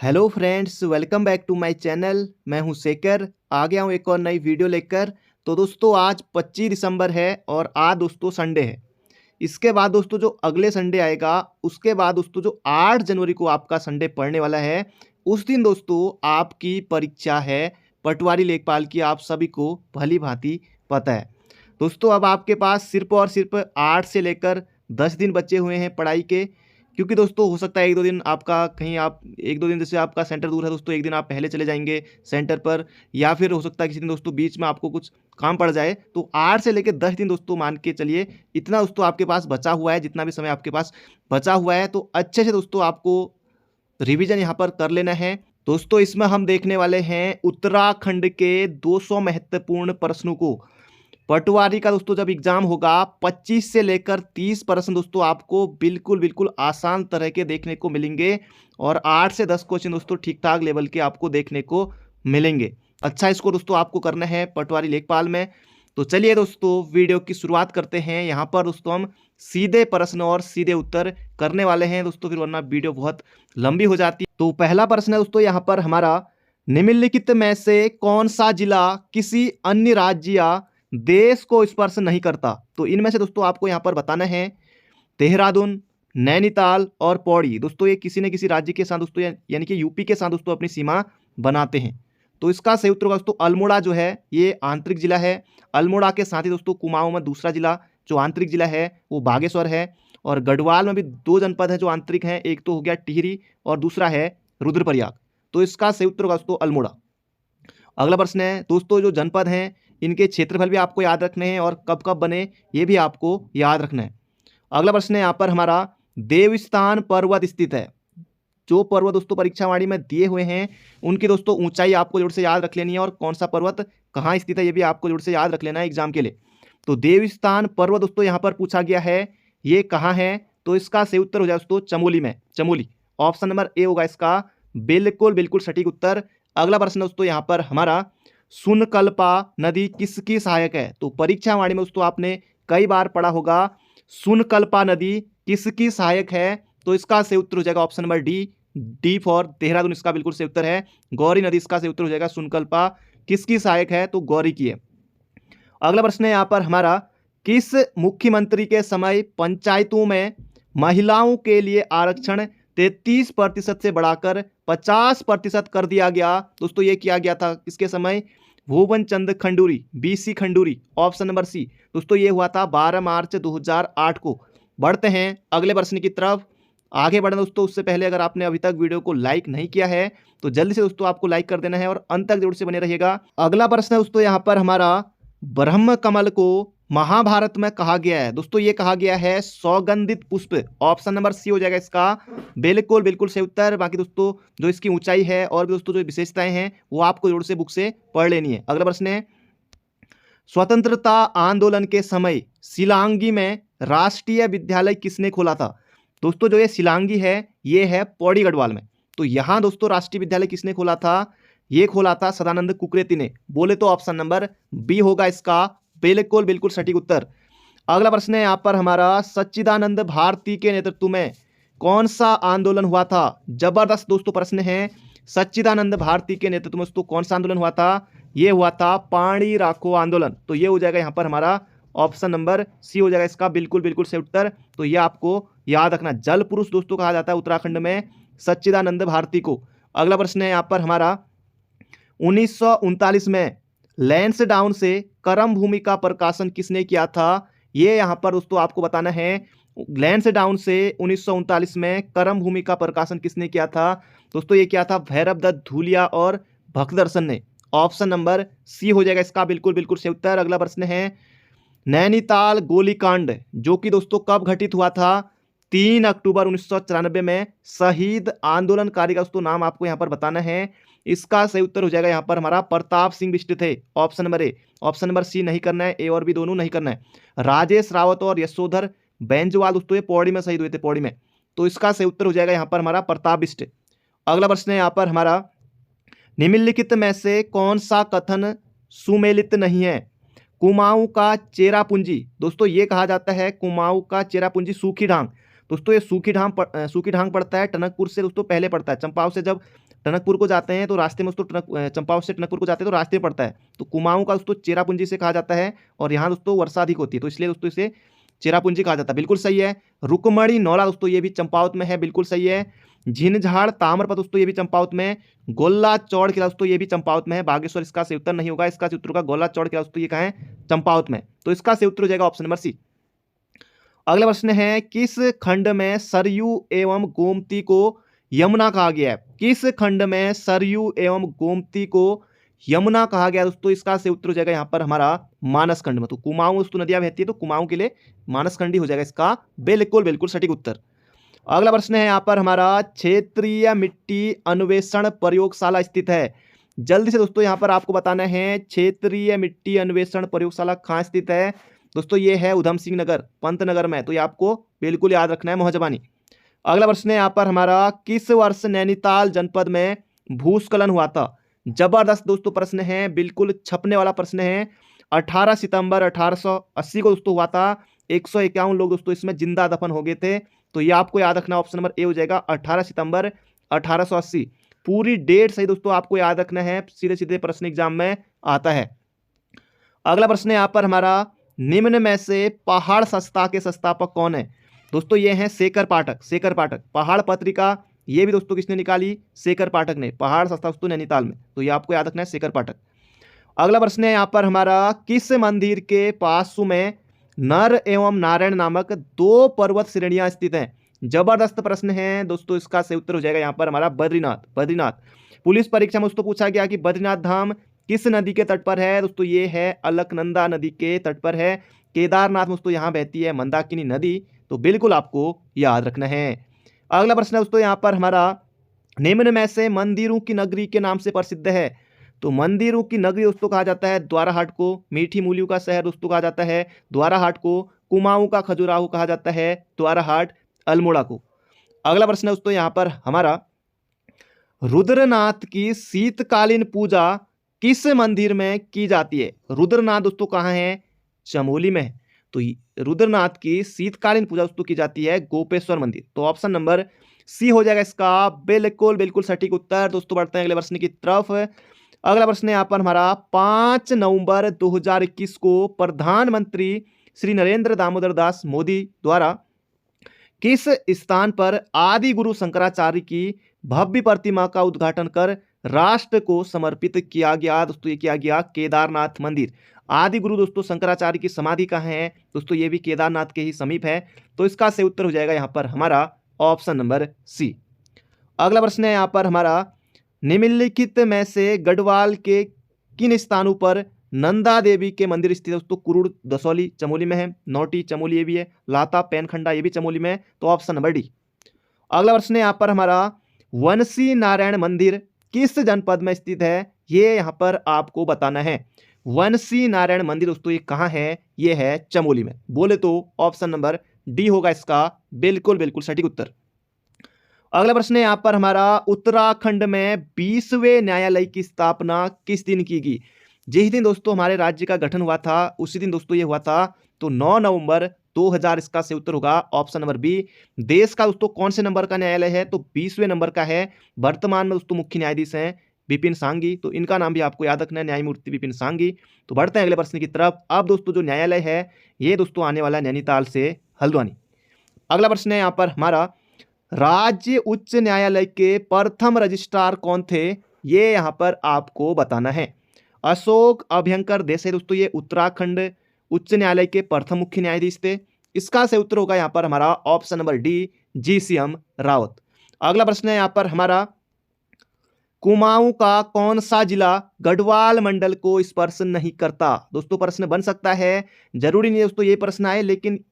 Hello friends, welcome back to my channel. मैं हूं शेखर, आ गया हूं एक और नई वीडियो लेकर। तो दोस्तों आज 25 दिसंबर है और आज दोस्तों संडे है। इसके बाद दोस्तों जो अगले संडे आएगा, उसके बाद दोस्तों जो 8 जनवरी को आपका संडे पड़ने वाला है, उस दिन दोस्तों आपकी परीक्षा है पटवारी लेखपाल की। आप सभी को भली भांति पता है। दोस्तों अब आपके पास सिर्फ और सिर्फ 8 से लेकर 10 दिन बचे हुए हैं पढ़ाई के। क्योंकि दोस्तों हो सकता है एक दो दिन आपका कहीं आप एक दो दिन जैसे आपका सेंटर दूर है दोस्तों, एक दिन आप पहले चले जाएंगे सेंटर पर, या फिर हो सकता है किसी दिन दोस्तों बीच में आपको कुछ काम पड़ जाए। तो 8 से लेकर 10 दिन दोस्तों मान के चलिए, इतना दोस्तों आपके पास बचा हुआ है। जितना भी समय आपके पास बचा हुआ है तो अच्छे से दोस्तों आपको रिवीजन यहाँ पर कर लेना है। दोस्तों इसमें हम देखने वाले हैं उत्तराखंड के 200 महत्वपूर्ण प्रश्नों को। पटवारी का दोस्तों जब एग्जाम होगा 25 से लेकर 30 प्रश्न दोस्तों आपको बिल्कुल बिल्कुल आसान तरह के देखने को मिलेंगे, और 8 से 10 क्वेश्चन दोस्तों ठीक ठाक लेवल के आपको देखने को मिलेंगे। अच्छा स्कोर दोस्तों आपको करना है पटवारी लेखपाल में। तो चलिए दोस्तों वीडियो की शुरुआत करते हैं। यहाँ पर दोस्तों हम सीधे प्रश्न और सीधे उत्तर करने वाले हैं दोस्तों, फिर वरना वीडियो बहुत लंबी हो जाती है। तो पहला प्रश्न है दोस्तों यहाँ पर हमारा, निम्नलिखित में से कौन सा जिला किसी अन्य राज्य या देश को स्पर्श नहीं करता? तो इनमें से दोस्तों आपको यहाँ पर बताना है देहरादून, नैनीताल और पौड़ी। दोस्तों ये किसी न किसी राज्य के साथ दोस्तों यानी कि यूपी के साथ दोस्तों अपनी सीमा बनाते हैं। तो इसका सही उत्तर होगा दोस्तों अल्मोड़ा जो है ये आंतरिक जिला है। अल्मोड़ा के साथ ही दोस्तों कुमाऊं में दूसरा जिला जो आंतरिक जिला है वो बागेश्वर है। और गढ़वाल में भी 2 जनपद हैं जो आंतरिक हैं, एक तो हो गया टिहरी और दूसरा है रुद्रप्रयाग। तो इसका सही उत्तर होगा दोस्तों अल्मोड़ा। अगला प्रश्न है दोस्तों, जो जनपद हैं इनके क्षेत्रफल भी आपको याद रखने हैं और कब कब बने ये भी आपको याद रखना है। अगला प्रश्न है यहाँ पर हमारा, देवस्थान पर्वत स्थित है। जो पर्वत दोस्तों परीक्षावाणी में दिए हुए हैं उनकी दोस्तों ऊंचाई आपको जोर से याद रख लेनी है, और कौन सा पर्वत कहाँ स्थित है ये भी आपको जोर से याद रख लेना है एग्जाम के लिए। तो देवस्थान पर्वत दोस्तों यहाँ पर पूछा गया है, ये कहाँ है? तो इसका सही उत्तर हो जाए दोस्तों चमोली में। चमोली ऑप्शन नंबर ए होगा इसका बिल्कुल बिल्कुल सटीक उत्तर। अगला प्रश्न दोस्तों यहाँ पर हमारा, सुनकल्पा नदी किसकी सहायक है? तो परीक्षावाणी में दोस्तों आपने कई बार पढ़ा होगा सुनकल्पा नदी किसकी सहायक है। तो इसका सही उत्तर हो जाएगा option number D, D for Dehradun इसका बिल्कुल सही उत्तर है। गौरी नदी इसका सही उत्तर हो जाएगा। सुनकल्पा किसकी सहायक है? तो गौरी की है। अगला प्रश्न है यहाँ पर हमारा, किस मुख्यमंत्री के समय पंचायतों में महिलाओं के लिए आरक्षण 33% से बढ़ाकर 50% कर दिया गया? दोस्तों ये किया गया था किसके समय? Bhuvan Chand Khanduri, BC Khanduri, option number C. दोस्तों ये हुआ था 12 मार्च 2008 को। बढ़ते हैं अगले प्रश्न की तरफ। आगे बढ़ना दोस्तों उससे पहले अगर आपने अभी तक वीडियो को लाइक नहीं किया है तो जल्दी से दोस्तों आपको लाइक कर देना है और अंत तक जरूर से बने रहिएगा। अगला प्रश्न है दोस्तों यहाँ पर हमारा, ब्रह्म कमल को महाभारत में कहा गया है? दोस्तों ये कहा गया है सौगंधित पुष्प। ऑप्शन नंबर सी हो जाएगा इसका बिल्कुल बिल्कुल सही उत्तर। बाकी दोस्तों जो इसकी ऊंचाई है और भी दोस्तों जो विशेषताएं हैं वो आपको जरूर से बुक से पढ़ लेनी है। अगला प्रश्न है, स्वतंत्रता आंदोलन के समय शिलांगी में राष्ट्रीय विद्यालय किसने खोला था? दोस्तों जो ये शिलांगी है ये है पौड़ी गढ़वाल में। तो यहाँ दोस्तों राष्ट्रीय विद्यालय किसने खोला था? ये खोला था सदानंद कुकरेती ने। बोले तो ऑप्शन नंबर बी होगा इसका बिल्कुल बिल्कुल सटीक उत्तर। अगला प्रश्न है यहाँ पर हमारा, सच्चिदानंद भारती के नेतृत्व में कौन सा आंदोलन हुआ था? जबरदस्त दोस्तों प्रश्न है। सच्चिदानंद भारती के नेतृत्व में दोस्तों कौन सा आंदोलन हुआ था? ये हुआ था पाणी राखो आंदोलन। तो ये हो जाएगा यहाँ पर हमारा ऑप्शन नंबर सी हो जाएगा इसका बिल्कुल बिल्कुल सही उत्तर। तो ये आपको याद रखना, जल पुरुष दोस्तों कहा जाता है उत्तराखंड में सच्चिदानंद भारती को। अगला प्रश्न है यहाँ पर हमारा, 1939 में लैंसडाउन से करम भूमि का प्रकाशन किसने किया था? ये यहाँ पर दोस्तों आपको बताना है, लैंसडाउन से 1939 में करम भूमि का प्रकाशन किसने किया था? दोस्तों ये किया था भैरव दत्त धूलिया और भक्तदर्शन ने। ऑप्शन नंबर सी हो जाएगा इसका बिल्कुल बिल्कुल सही उत्तर। अगला प्रश्न है, नैनीताल गोलीकांड जो कि दोस्तों कब घटित हुआ था? 3 अक्टूबर 1994 में। शहीद आंदोलनकारी का दोस्तों नाम आपको यहाँ पर बताना है। इसका सही उत्तर हो जाएगा यहाँ पर हमारा प्रताप सिंह बिष्ट थे। Option number A. Option number C नहीं करना है, ए और बी दोनों नहीं करना है। राजेश रावत और यशोधर बेंजवाल दोस्तों ये पौड़ी में शहीद हुए थे, पौड़ी में। तो इसका सही उत्तर हो जाएगा यहाँ पर हमारा प्रताप बिष्ट। अगला प्रश्न है यहाँ पर हमारा, निम्नलिखित में से कौन सा कथन सुमेलित नहीं है? कुमाऊं का चेरापूंजी, दोस्तों ये कहा जाता है कुमाऊं का चेरापूंजी सूखी ढांग। दोस्तों ये सूखी ढांग पड़ता है टनकपुर से दोस्तों पहले पड़ता है, चंपाव से जब टनकपुर को जाते हैं तो रास्ते में दोस्तों चंपावत से टनकपुर को जाते हैं तो रास्ते में पड़ता है। तो कुमाऊं का दोस्तों चेरापूंजी से कहा जाता है और यहाँ दोस्तों वर्षा अधिक होती है तो इसलिए दोस्तों इसे चेरापूंजी कहा जाता है, बिल्कुल सही है। रुकमणी नौला दोस्तों ये भी चंपावत में है, बिल्कुल सही है। झिनझाड़ ताम्रपत्र दोस्तों ये भी चंपावत में। गोला चौड़ किला दोस्तों ये भी चंपावत में है। बागेश्वर इसका सही उत्तर नहीं होगा, इसका सही उत्तर होगा गोला चौड़ किला दोस्तों ये कहाँ है, चंपावत में। तो इसका सही उत्तर हो जाएगा ऑप्शन नंबर सी। अगला प्रश्न है किस खंड में सरयू एवं गोमती को यमुना कहा गया है? किस खंड में सरयू एवं गोमती को यमुना कहा गया दोस्तों? इसका सही उत्तर हो जाएगा यहाँ पर हमारा मानस खंड में। तो कुमाऊं दोस्तों नदियां बहती है तो कुमाऊं के लिए मानस खंड ही हो जाएगा इसका बिल्कुल बिल्कुल सटीक उत्तर। अगला प्रश्न है यहाँ पर हमारा क्षेत्रीय मिट्टी अन्वेषण प्रयोगशाला स्थित है। जल्दी से दोस्तों यहाँ पर आपको बताना है क्षेत्रीय मिट्टी अन्वेषण प्रयोगशाला कहाँ स्थित है दोस्तों? ये है उधम सिंह नगर पंतनगर में, तो ये आपको बिल्कुल याद रखना है, मोहजबानी। अगला प्रश्न है यहाँ पर हमारा किस वर्ष नैनीताल जनपद में भूस्खलन हुआ था? जबरदस्त दोस्तों प्रश्न है, बिल्कुल छपने वाला प्रश्न है। 18 सितंबर 1880 को दोस्तों हुआ था। 151 लोग दोस्तों इसमें जिंदा दफन हो गए थे, तो ये आपको याद रखना, ऑप्शन नंबर ए हो जाएगा 18 सितंबर 1880। पूरी डेट सही दोस्तों आपको याद रखना है, सीधे सीधे प्रश्न एग्जाम में आता है। अगला प्रश्न है यहाँ पर हमारा निम्न में से पहाड़ संस्था के संस्थापक कौन है? दोस्तों ये हैं शेखर पाठक। शेखर पाठक पहाड़ पत्रिका ये भी दोस्तों किसने निकाली? शेखर पाठक ने। पहाड़ संस्था दोस्तों नैनीताल में, तो ये आपको याद रखना है शेखर पाठक। अगला प्रश्न है यहाँ पर हमारा किस मंदिर के पार्श्व में नर एवं नारायण नामक 2 पर्वत श्रेणियां स्थित हैं? जबरदस्त प्रश्न है दोस्तों, इसका सही उत्तर हो जाएगा यहाँ पर हमारा बद्रीनाथ। बद्रीनाथ पुलिस परीक्षा में दोस्तों पूछा गया कि बद्रीनाथ धाम किस नदी के तट पर है? दोस्तों ये है अलकनंदा नदी के तट पर है। केदारनाथ दोस्तों यहाँ बहती है मंदाकिनी नदी, तो बिल्कुल आपको याद रखना है। अगला प्रश्न है दोस्तों यहाँ पर हमारा निम्न में से मंदिरों की नगरी के नाम से प्रसिद्ध है? तो मंदिरों की नगरी दोस्तों कहा जाता है द्वाराहाट को। मीठी मूलियों का शहर दोस्तों कहा जाता है द्वाराहाट को। कुमाऊं का खजुराहो कहा जाता है द्वाराहाट अल्मोड़ा को। अगला प्रश्न है दोस्तों यहाँ पर हमारा रुद्रनाथ की शीतकालीन पूजा किस मंदिर में की जाती है? रुद्रनाथ दोस्तों कहाँ है? चमोली में है। तो रुद्रनाथ की शीतकालीन पूजा दोस्तों की जाती है गोपेश्वर मंदिर, तो ऑप्शन नंबर सी हो जाएगा इसका बिल्कुल बिल्कुल सटीक उत्तर। दोस्तों बढ़ते हैं अगले प्रश्न की तरफ। अगला प्रश्न है यहाँ पर हमारा 5 नवंबर 2021 को प्रधानमंत्री श्री नरेंद्र दामोदर दास मोदी द्वारा किस स्थान पर आदि गुरु शंकराचार्य की भव्य प्रतिमा का उद्घाटन कर राष्ट्र को समर्पित किया गया? दोस्तों ये किया गया केदारनाथ मंदिर। आदि गुरु दोस्तों शंकराचार्य की समाधि कहाँ है दोस्तों? ये भी केदारनाथ के ही समीप है, तो इसका सही उत्तर हो जाएगा यहाँ पर हमारा ऑप्शन नंबर सी। अगला प्रश्न है यहाँ पर हमारा निम्नलिखित में से गढ़वाल के किन स्थानों पर नंदा देवी के मंदिर स्थित है? दोस्तों कुरुड़ दसौली चमोली में है, नौटी चमोली ये भी है, लाता पेनखंडा ये भी चमोली में है, तो ऑप्शन नंबर डी। अगला प्रश्न है यहाँ पर हमारा वंशी नारायण मंदिर किस जनपद में स्थित है? ये यहाँ पर आपको बताना है। वंशी नारायण मंदिर दोस्तों ये कहाँ है? ये है चमोली में। बोले तो ऑप्शन नंबर डी होगा इसका बिल्कुल बिल्कुल सटीक उत्तर। अगला प्रश्न है यहाँ पर हमारा उत्तराखंड में 20वें न्यायालय की स्थापना किस दिन की गई? जिस दिन दोस्तों हमारे राज्य का गठन हुआ था उसी दिन दोस्तों ये हुआ था, तो 9 नवंबर 2000 इसका सही उत्तर होगा ऑप्शन नंबर बी। देश का दोस्तों कौन से नंबर का न्यायालय है? तो 20वें नंबर का है। वर्तमान में दोस्तों मुख्य न्यायाधीश हैं विपिन सांघी, तो इनका नाम भी आपको याद रखना है, न्यायमूर्ति विपिन सांघी। तो बढ़ते हैं अगले प्रश्न की तरफ। अब दोस्तों जो न्यायालय है ये दोस्तों आने वाला है नैनीताल से हल्द्वानी। अगला प्रश्न है यहाँ पर हमारा राज्य उच्च न्यायालय के प्रथम रजिस्ट्रार कौन थे? ये यहाँ पर आपको बताना है। अशोक अभ्यंकर देसाई दोस्तों ये उत्तराखंड उच्च न्यायालय के प्रथम मुख्य न्यायाधीश थे। इसका सही उत्तर होगा यहाँ पर हमारा option number D GCM Rawat. अगला प्रश्न है यहाँ पर हमारा कुमाऊं का कौन सा जिला गढ़वाल मंडल को स्पर्श नहीं करता? दोस्तों प्रश्न बन सकता है, जरूरी नहीं दोस्तों ये प्रश्न आए, लेकिन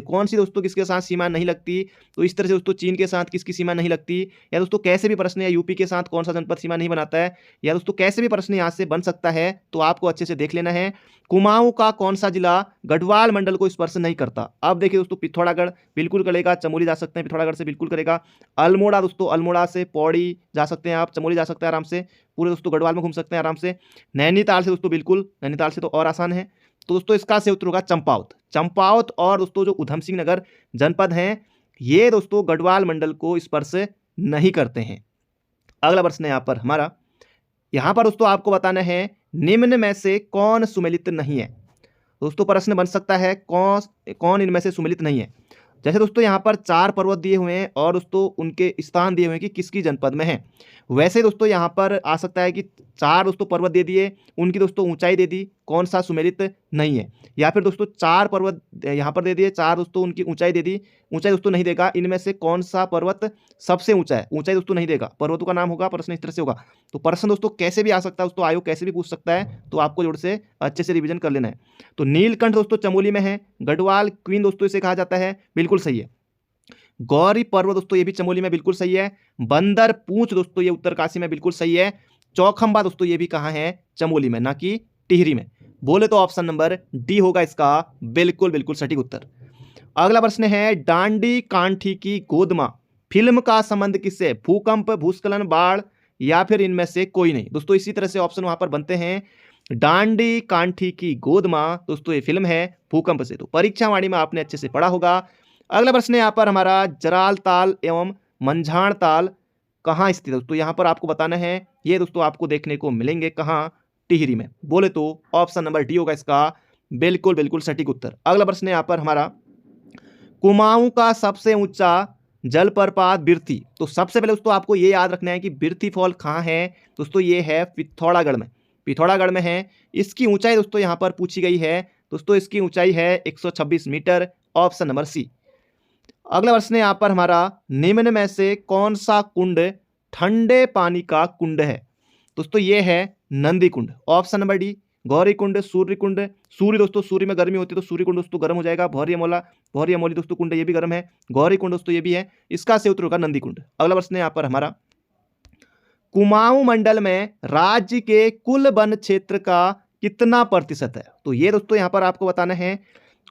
कौन सी दोस्तों किसके साथ सीमा नहीं लगती? तो इस तरह से दोस्तों चीन के साथ किसकी सीमा नहीं लगती, या दोस्तों कैसे भी प्रश्न या यूपी के साथ कौन सा जनपद सीमा नहीं बनाता है, या दोस्तों कैसे भी प्रश्न यहाँ से बन सकता है, तो आपको अच्छे से देख लेना है। कुमाऊं का कौन सा जिला गढ़वाल मंडल को स्पर्श नहीं करता? अब देखिए दोस्तों पिथौरागढ़ बिल्कुल करेगा, चमोली जा सकते हैं, पिथौरागढ़ से बिल्कुल करेगा। अल्मोड़ा दोस्तों अल्मोड़ा से पौड़ी जा सकते हैं आप, चमोली जा सकते हैं आराम से, पूरे दोस्तों गढ़वाल में घूम सकते हैं आराम से। नैनीताल से दोस्तों बिल्कुल, नैनीताल से तो और आसान है। तो दोस्तों इसका सही उत्तर होगा चंपावत। चंपावत और दोस्तों जो उधम सिंह नगर जनपद हैं ये दोस्तों गढ़वाल मंडल को स्पर्श नहीं करते हैं। अगला प्रश्न है यहाँ पर दोस्तों आपको बताना है निम्न में से कौन सुमेलित नहीं है। दोस्तों प्रश्न बन सकता है कौन इनमें से सुमेलित नहीं है। जैसे दोस्तों यहाँ पर 4 पर्वत दिए हुए हैं और दोस्तों उनके स्थान दिए हुए हैं कि किसकी जनपद में है। वैसे दोस्तों यहाँ पर आ सकता है कि 4 दोस्तों पर्वत दे दिए, उनकी दोस्तों ऊंचाई दे दी, कौन सा सुमेलित नहीं है। या फिर दोस्तों 4 पर्वत यहाँ पर दे दिए, 4 दोस्तों उनकी ऊंचाई दे दी, ऊंचाई दोस्तों नहीं देगा, इनमें से कौन सा पर्वत सबसे ऊंचा है, ऊंचाई दोस्तों नहीं देगा, पर्वतों का नाम होगा। प्रश्न इस तरह से होगा। तो प्रश्न दोस्तों कैसे भी आ सकता है, दोस्तों आयोग कैसे भी पूछ सकता है, तो आपको जोड़ से अच्छे से रिविजन कर लेना है। तो नीलकंठ दोस्तों चमोली में है। गढ़वाल क्वीन दोस्तों इसे कहा जाता है, बिल्कुल सही है। गौरी पर्वत दोस्तों ये भी चमोली में, बिल्कुल सही है। बंदर पूंछ दोस्तों ये उत्तरकाशी में, बिल्कुल सही है। चौखंबा दोस्तों ये भी कहाँ है, चमोली में, ना कि टिहरी में। बोले तो ऑप्शन नंबर डी होगा इसका बिल्कुल सटीक उत्तर। अगला प्रश्न है डांडी कांठी की गोदमा फिल्म का संबंध किससे, भूकंप, भूस्खलन, बाढ़ या फिर इनमें से कोई नहीं। दोस्तों इसी तरह से ऑप्शन वहां पर बनते हैं। डांडी कांठी की गोदमा दोस्तों ये फिल्म है भूकंप से। तो परीक्षा वाणी में आपने अच्छे से पढ़ा होगा। अगला प्रश्न है यहाँ पर जराल ताल एवं मंझाण ताल कहाँ स्थित है। दोस्तों यहाँ पर आपको बताना है, ये दोस्तों आपको देखने को मिलेंगे कहाँ, टिहरी में। बोले तो ऑप्शन नंबर डी होगा इसका बिल्कुल सटीक उत्तर। अगला प्रश्न है यहाँ पर कुमाऊं का सबसे ऊंचा जलप्रपात बिरथी। तो सबसे पहले दोस्तों आपको ये याद रखना है कि बिरथी फॉल कहाँ है। दोस्तों ये है पिथौरागढ़ में, पिथौरागढ़ में है। इसकी ऊंचाई दोस्तों यहाँ पर पूछी गई है। दोस्तों इसकी ऊंचाई है 126 मीटर, ऑप्शन नंबर सी। अगला प्रश्न है यहाँ पर निम्न में से कौन सा कुंड ठंडे पानी का कुंड है। दोस्तों ये है नंदी कुंड, option number D. Gauri Kund, सूर्य कुंड, सूर्य दोस्तों सूर्य में गर्मी होती है तो सूर्य कुंड दोस्तों गर्म हो जाएगा। भौरी अमोली दोस्तों कुंड ये भी गर्म है। गौरी कुंड दोस्तों ये भी है, इसका से उत्तर होगा नंदी कुंड। अगला प्रश्न है यहाँ पर कुमाऊं मंडल में राज्य के कुल वन क्षेत्र का कितना प्रतिशत है। तो ये दोस्तों यहाँ पर आपको बताना है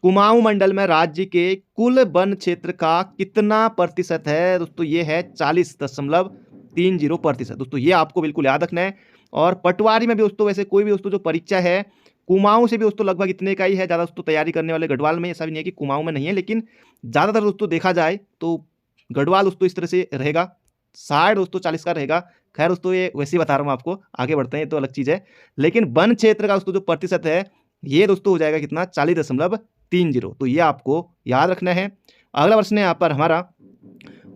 कुमाऊं मंडल में राज्य के कुल वन क्षेत्र का कितना प्रतिशत है। दोस्तों ये है 40.30%। दोस्तों ये आपको बिल्कुल याद रखना है। और पटवारी में भी दोस्तों वैसे कोई भी दोस्तों जो परीक्षा है कुमाऊं से भी दोस्तों लगभग इतने का ही है। ज़्यादा दोस्तों तैयारी करने वाले गढ़वाल में, ऐसा भी नहीं है कि कुमाऊं में नहीं है, लेकिन ज़्यादातर दोस्तों देखा जाए तो गढ़वाल दोस्तों इस तरह से रहेगा, 60 दोस्तों 40 का रहेगा। खैर दोस्तों ये वैसे ही बता रहा हूँ आपको, आगे बढ़ते हैं तो अलग चीज़ है। लेकिन वन क्षेत्र का दोस्तों जो प्रतिशत है ये दोस्तों हो जाएगा कितना, 40.30। तो ये आपको याद रखना है। अगला प्रश्न है यहाँ पर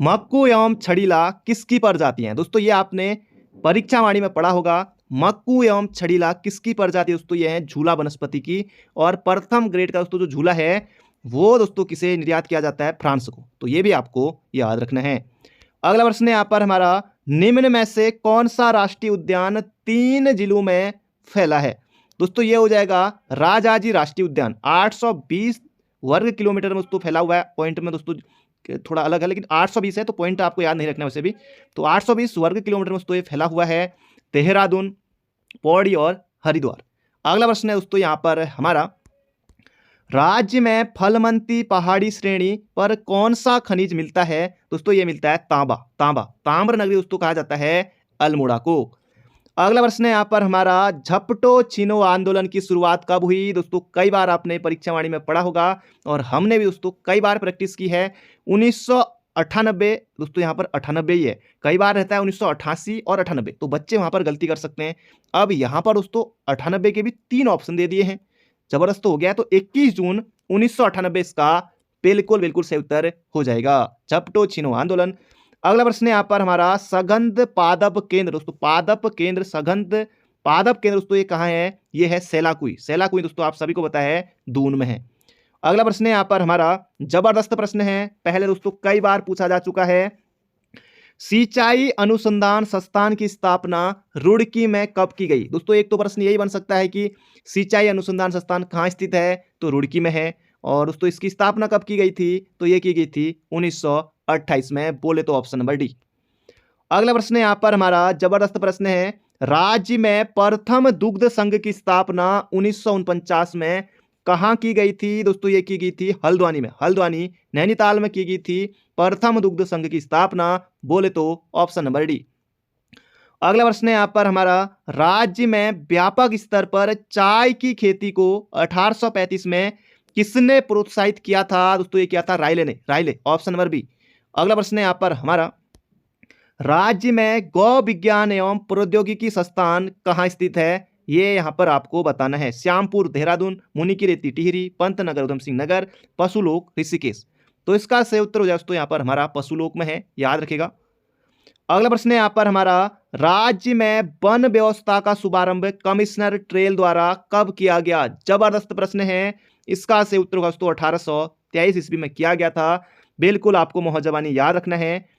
मक्कू एवं छड़ीला किसकी प्रजाति है। दोस्तों ये आपने परीक्षा वाणी में पढ़ा होगा। मक्कू एवं छड़ीला किसकी प्रजाति दोस्तों, ये है झूला वनस्पति की। और प्रथम ग्रेड का दोस्तों जो झूला है वो दोस्तों किसे निर्यात किया जाता है, फ्रांस को। तो ये भी आपको याद रखना है। अगला प्रश्न है यहाँ पर निम्न में से कौन सा राष्ट्रीय उद्यान 3 जिलों में फैला है। दोस्तों ये हो जाएगा राजाजी राष्ट्रीय उद्यान, 820 वर्ग किलोमीटर में दोस्तों फैला हुआ है। पॉइंट में दोस्तों थोड़ा अलग है, लेकिन 820 है तो पॉइंट आपको याद नहीं रखना वैसे भी। तो 820 वर्ग किलोमीटर में दोस्तों ये फैला हुआ है, देहरादून, पौड़ी और हरिद्वार। अगला प्रश्न है दोस्तों यहाँ पर राज्य में फलमंती पहाड़ी श्रेणी पर कौन सा खनिज मिलता है। दोस्तों ये मिलता है तांबा। ताम्र नगरी दोस्तों कहा जाता है अल्मोड़ा को। अगला प्रश्न है यहाँ पर झपटो छिनो आंदोलन की शुरुआत कब हुई। दोस्तों कई बार आपने परीक्षा वाणी में पढ़ा होगा और हमने भी दोस्तों कई बार प्रैक्टिस की है। 1998 दोस्तों यहाँ पर 98 ही है, कई बार रहता है 1988 और 98, तो बच्चे वहाँ पर गलती कर सकते हैं। अब यहाँ पर दोस्तों 98 के भी 3 ऑप्शन दे दिए हैं, जबरदस्त हो गया। तो 21 जून 1998 इसका बिल्कुल सही उत्तर हो जाएगा, झपटो छिनो आंदोलन। अगला प्रश्न है यहाँ पर सगंध पादप केंद्र। दोस्तों पादप केंद्र, सगंध पादप केंद्र दोस्तों ये कहाँ है, ये है सेलाकुई दोस्तों आप सभी को पता है दून में है। अगला प्रश्न है यहाँ पर जबरदस्त प्रश्न है, पहले दोस्तों कई बार पूछा जा चुका है। सिंचाई अनुसंधान संस्थान की स्थापना रुड़की में कब की गई। दोस्तों एक तो प्रश्न यही बन सकता है कि सिंचाई अनुसंधान संस्थान कहाँ स्थित है, तो रुड़की में है। और दोस्तों इसकी स्थापना कब की गई थी, तो ये की गई थी 1928 में। बोले तो ऑप्शन नंबर डी। अगला प्रश्न यहाँ पर जबरदस्त प्रश्न है, राज्य में प्रथम दुग्ध संघ की स्थापना 1949 में कहाँ की गई थी। दोस्तों ये की गई थी हल्द्वानी में, हल्द्वानी नैनीताल में की गई थी प्रथम दुग्ध संघ की स्थापना। बोले तो ऑप्शन नंबर डी। अगला प्रश्न है यहाँ पर राज्य में व्यापक स्तर पर चाय की खेती को 1835 में किसने प्रोत्साहित किया था। दोस्तों ये किया था रायले ने, रायले, ऑप्शन नंबर बी। अगला प्रश्न है यहाँ पर राज्य में गौ विज्ञान एवं प्रौद्योगिकी संस्थान कहाँ स्थित है, ये यहाँ पर आपको बताना है। श्यामपुर देहरादून, मुनिकीरेती टिहरी, पंतनगर उधम सिंह नगर, पशुलोक ऋषिकेश। तो इसका सही उत्तर हो जाए दोस्तों यहाँ पर हमारा पशुलोक में है, याद रखिएगा। अगला प्रश्न है यहाँ पर हमारा, राज्य में वन व्यवस्था का शुभारंभ कमिश्नर ट्रेल द्वारा कब किया गया। जबरदस्त प्रश्न है, इसका सही उत्तर होगा दोस्तों 1823 ईस्वी में किया गया था। बिल्कुल आपको मोहजबानी याद रखना है।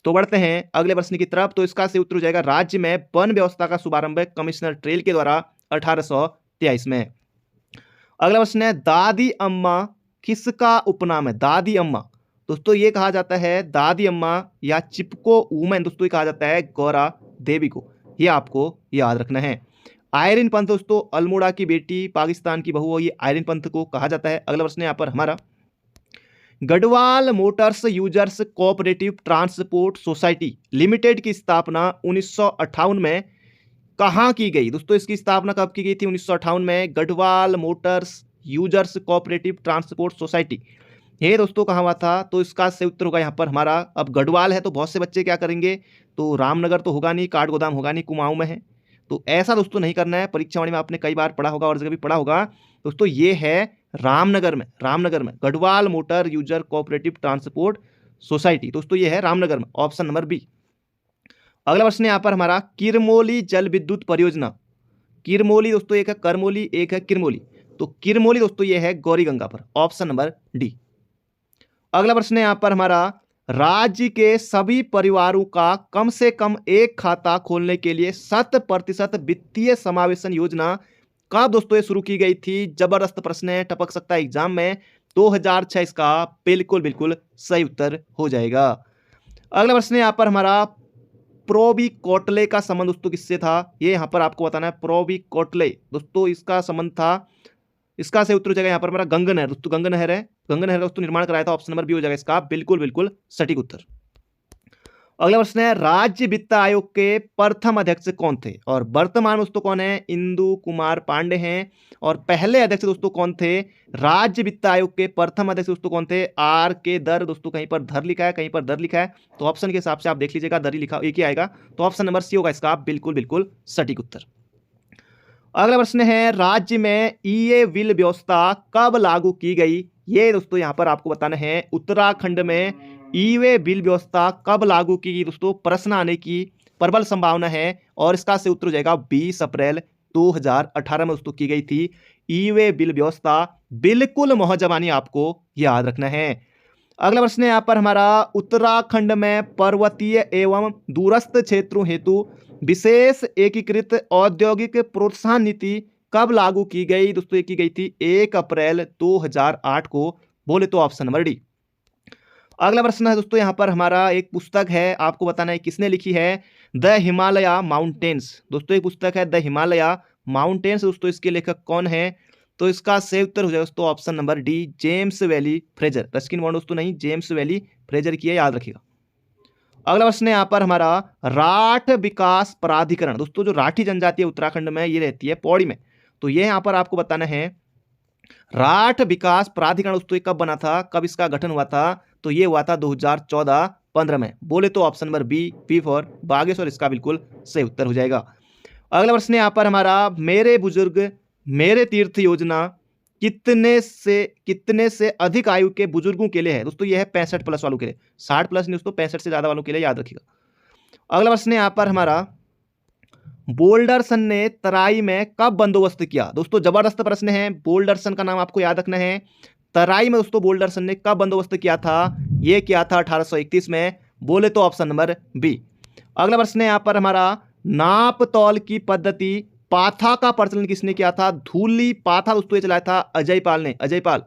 तो बढ़ते हैं अगले प्रश्न की तरफ। तो इसका सही उत्तर हो जाएगा, राज्य में वन व्यवस्था का शुभारंभ कमिश्नर ट्रेल के द्वारा 1823 में। अगला प्रश्न है, दादी अम्मा किसका उपनाम है। दादी अम्मा दोस्तों ये कहा जाता है दादी अम्मा या चिपको वुमेन, दोस्तों ये कहा जाता है गौरा देवी को, ये आपको याद रखना है। आयरन पंथ दोस्तों अल्मोड़ा की बेटी, पाकिस्तान की बहू, ये आयरन पंथ को कहा जाता है। अगला प्रश्न यहाँ पर हमारा, Garhwal Motors users cooperative transport society limited की स्थापना 1958 में कहाँ की गई। दोस्तों इसकी स्थापना कब की गई थी, 1958 में। Garhwal Motors users cooperative transport society, ये दोस्तों कहाँ हुआ था। तो इसका सही उत्तर होगा यहाँ पर हमारा, अब गढ़वाल है तो बहुत से बच्चे क्या करेंगे, तो रामनगर तो होगा नहीं, काठगोदाम होगा नहीं, कुमाऊं में है। तो ऐसा दोस्तों नहीं करना है। परीक्षा वाणी में आपने कई बार पढ़ा होगा और जगह भी पढ़ा होगा दोस्तों, ये है रामनगर में। रामनगर में Garhwal motor user cooperative transport society, दोस्तों ये है रामनगर में, ऑप्शन नंबर बी। अगला प्रश्न यहाँ पर हमारा, किरमोली जल विद्युत परियोजना। किरमोली दोस्तों एक है करमोली, एक है किरमोली। तो किरमोली दोस्तों ये है गौरीगंगा पर, ऑप्शन नंबर डी। अगला प्रश्न है यहाँ पर हमारा, राज्य के सभी परिवारों का कम से कम एक खाता खोलने के लिए 100% वित्तीय समावेशन योजना कब दोस्तों ये शुरू की गई थी। जबरदस्त प्रश्न है, टपक सकता है एग्जाम में। 2006 इसका बिल्कुल बिल्कुल सही उत्तर हो जाएगा। अगला प्रश्न है यहाँ पर हमारा, प्रोबी कोटले का संबंध दोस्तों किससे था, ये यहाँ पर आपको बताना है। प्रोबी कोटले दोस्तों इसका संबंध था, इसका सही उत्तर हो जाएगा यहाँ पर हमारा गंगा नहर। दोस्तों गंगा नहर है, गंगा नहर का दोस्तों निर्माण कराया था, ऑप्शन नंबर बी हो जाएगा इसका बिल्कुल बिल्कुल सटीक उत्तर। अगला प्रश्न है, राज्य वित्त आयोग के प्रथम अध्यक्ष कौन थे। और वर्तमान में दोस्तों कौन है, इंदु कुमार पांडे हैं। और पहले अध्यक्ष दोस्तों कौन थे, राज्य वित्त आयोग के प्रथम अध्यक्ष दोस्तों कौन थे, आर के दर। दोस्तों कहीं पर धर लिखा है, कहीं पर दर लिखा है, तो ऑप्शन के हिसाब से आप देख लीजिएगा, दर ही लिखा एक ही आएगा, तो ऑप्शन नंबर सी होगा इसका बिल्कुल बिल्कुल सटीक उत्तर। अगला प्रश्न है, राज्य में ई विल व्यवस्था कब लागू की गई। ये दोस्तों यहां पर आपको बताना है, उत्तराखंड में ई वे बिल व्यवस्था कब लागू की गई। दोस्तों प्रश्न आने की प्रबल संभावना है और इसका से उत्तर हो जाएगा 20 अप्रैल 2018 में दोस्तों की गई थी ई वे बिल व्यवस्था। बिल्कुल मोहजबानी आपको याद रखना है। अगला प्रश्न है यहाँ पर हमारा, उत्तराखंड में पर्वतीय एवं दूरस्थ क्षेत्रों हेतु विशेष एकीकृत औद्योगिक प्रोत्साहन नीति कब लागू की गई। दोस्तों ये की गई थी 1 अप्रैल 2008 को, बोले तो ऑप्शन नंबर डी। अगला प्रश्न है दोस्तों यहाँ पर हमारा, एक पुस्तक है, आपको बताना है किसने लिखी है, द हिमालय माउंटेन्स। दोस्तों एक पुस्तक है द हिमालय माउंटेन्स, दोस्तों इसके लेखक कौन है। तो इसका सही उत्तर हो जाएगा दोस्तों option number D, James valley Fraser. Ruskin bond दोस्तों नहीं, जेम्स वैली फ्रेजर की है, याद रखिएगा। अगला प्रश्न है यहाँ पर हमारा, राठ विकास प्राधिकरण। दोस्तों जो राठी जनजाति है उत्तराखंड में, ये रहती है पौड़ी में, तो ये यहाँ पर आपको बताना है, राठ विकास प्राधिकरण दोस्तों कब बना था, कब इसका गठन हुआ था। तो ये हुआ था 2014-15 में, बोले तो option number B for Bageshwar इसका बिल्कुल सही उत्तर हो जाएगा। अगला प्रश्न है यहाँ पर हमारा, मेरे बुजुर्ग मेरे तीर्थ योजना कितने से अधिक आयु के बुजुर्गों के लिए है। दोस्तों यह है 65+ वालों के लिए, 60+ नहीं दोस्तों, 65 से ज्यादा वालों के लिए, याद रखिएगा। अगला प्रश्न है यहाँ पर हमारा, बोल्डरसन ने तराई में कब बंदोबस्त किया। दोस्तों जबरदस्त प्रश्न है, बोल्डरसन का नाम आपको याद रखना है। तराई में दोस्तों बोल्डरसन ने कब बंदोबस्त किया था, यह किया था 1831 में, बोले तो ऑप्शन नंबर बी। अगला प्रश्न है यहाँ पर हमारा, नाप तौल की पद्धति पाथा का प्रचलन किसने किया था। धूली पाथा दोस्तों ये चलाया था अजय पाल ने, अजय पाल।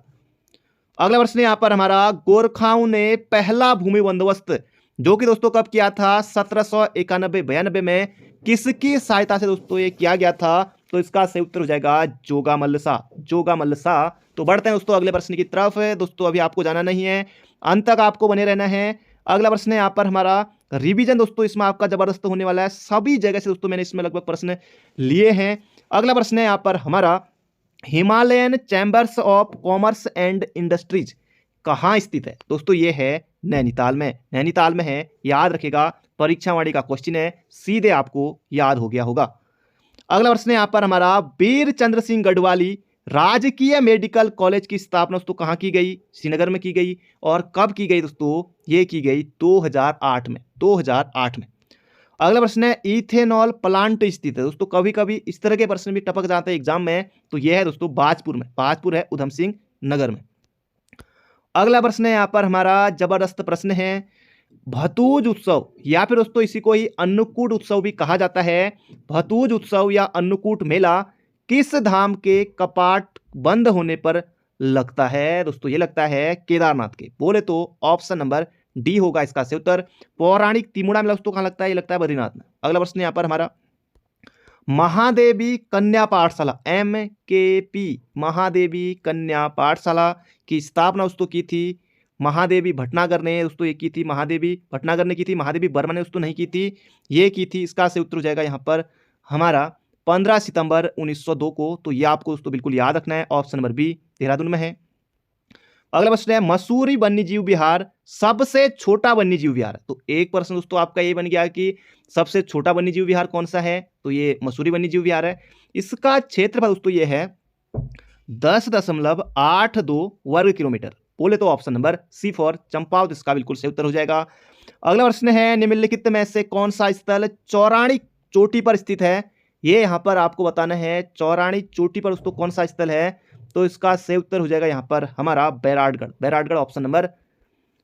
अगला प्रश्न यहाँ पर हमारा, गोरखाओं ने पहला भूमि बंदोबस्त जो कि दोस्तों कब किया था, 1791-92 में, किसकी सहायता से दोस्तों ये किया गया था। तो इसका सही उत्तर हो जाएगा जोगामल्ल शाह, जोगामल्ल शाह। तो बढ़ते हैं दोस्तों अगले प्रश्न की तरफ। दोस्तों अभी आपको जाना नहीं है, अंत तक आपको बने रहना है। अगला प्रश्न है यहाँ पर हमारा, रिवीजन दोस्तों इसमें आपका जबरदस्त होने वाला है, सभी जगह से दोस्तों मैंने इसमें लगभग प्रश्न लिए हैं। अगला प्रश्न है यहाँ पर हमारा, Himalayan chambers of commerce and industries कहाँ स्थित है। दोस्तों ये है नैनीताल में, नैनीताल में है, याद रखिएगा। परीक्षावाणी का क्वेश्चन है, सीधे आपको याद हो गया होगा। अगला प्रश्न है यहाँ पर हमारा, वीर चंद्र सिंह गढ़वाली राजकीय मेडिकल कॉलेज की स्थापना दोस्तों कहाँ की गई? श्रीनगर में की गई। और कब की गई दोस्तों? ये की गई 2008 में, 2008 में। अगला प्रश्न है, इथेनॉल प्लांट स्थित है दोस्तों, कभी कभी इस तरह के प्रश्न भी टपक जाते हैं एग्जाम में, तो यह है दोस्तों बाजपुर में, बाजपुर है उधम सिंह नगर में। अगला प्रश्न है यहाँ पर हमारा, जबरदस्त प्रश्न है, भतूज उत्सव या फिर दोस्तों इसी को ही अन्नकूट उत्सव भी कहा जाता है। भतूज उत्सव या अन्नकूट मेला किस धाम के कपाट बंद होने पर लगता है? दोस्तों ये लगता है केदारनाथ के। बोले तो ऑप्शन नंबर डी होगा इसका सही उत्तर। पौराणिक तिमुड़ा मेला दोस्तों कहाँ लगता है? ये लगता है बद्रीनाथ में। अगला प्रश्न यहाँ पर हमारा, महादेवी कन्या पाठशाला MKP महादेवी कन्या पाठशाला की स्थापना दोस्तों की थी महादेवी भटनागर ने दोस्तों, ये की थी महादेवी भटनागर ने की थी, महादेवी वर्मा ने दोस्तों नहीं की थी, ये की थी। इसका सही उत्तर हो जाएगा यहाँ पर हमारा 15 सितंबर 1902 को। तो ये आपको दोस्तों बिल्कुल याद रखना है, ऑप्शन नंबर बी देहरादून में है। अगला प्रश्न है, मसूरी वन्यजीव विहार सबसे छोटा वन्यजीव विहार है। तो एक प्रश्न दोस्तों आपका ये बन गया कि सबसे छोटा वन्यजीव विहार कौन सा है? तो ये मसूरी वन्यजीव विहार है। इसका क्षेत्रफल दोस्तों ये है 10.82 वर्ग किलोमीटर। बोले तो option number C for Champawat इसका बिल्कुल सही उत्तर हो जाएगा। अगला प्रश्न है, निम्नलिखित में से कौन सा स्थल चौराणी चोटी पर स्थित है? ये यहाँ पर आपको बताना है, चौराणी चोटी पर दोस्तों कौन सा स्थल है? तो इसका सही उत्तर हो जाएगा यहाँ पर हमारा बैराटगढ़, बैराटगढ़ ऑप्शन नंबर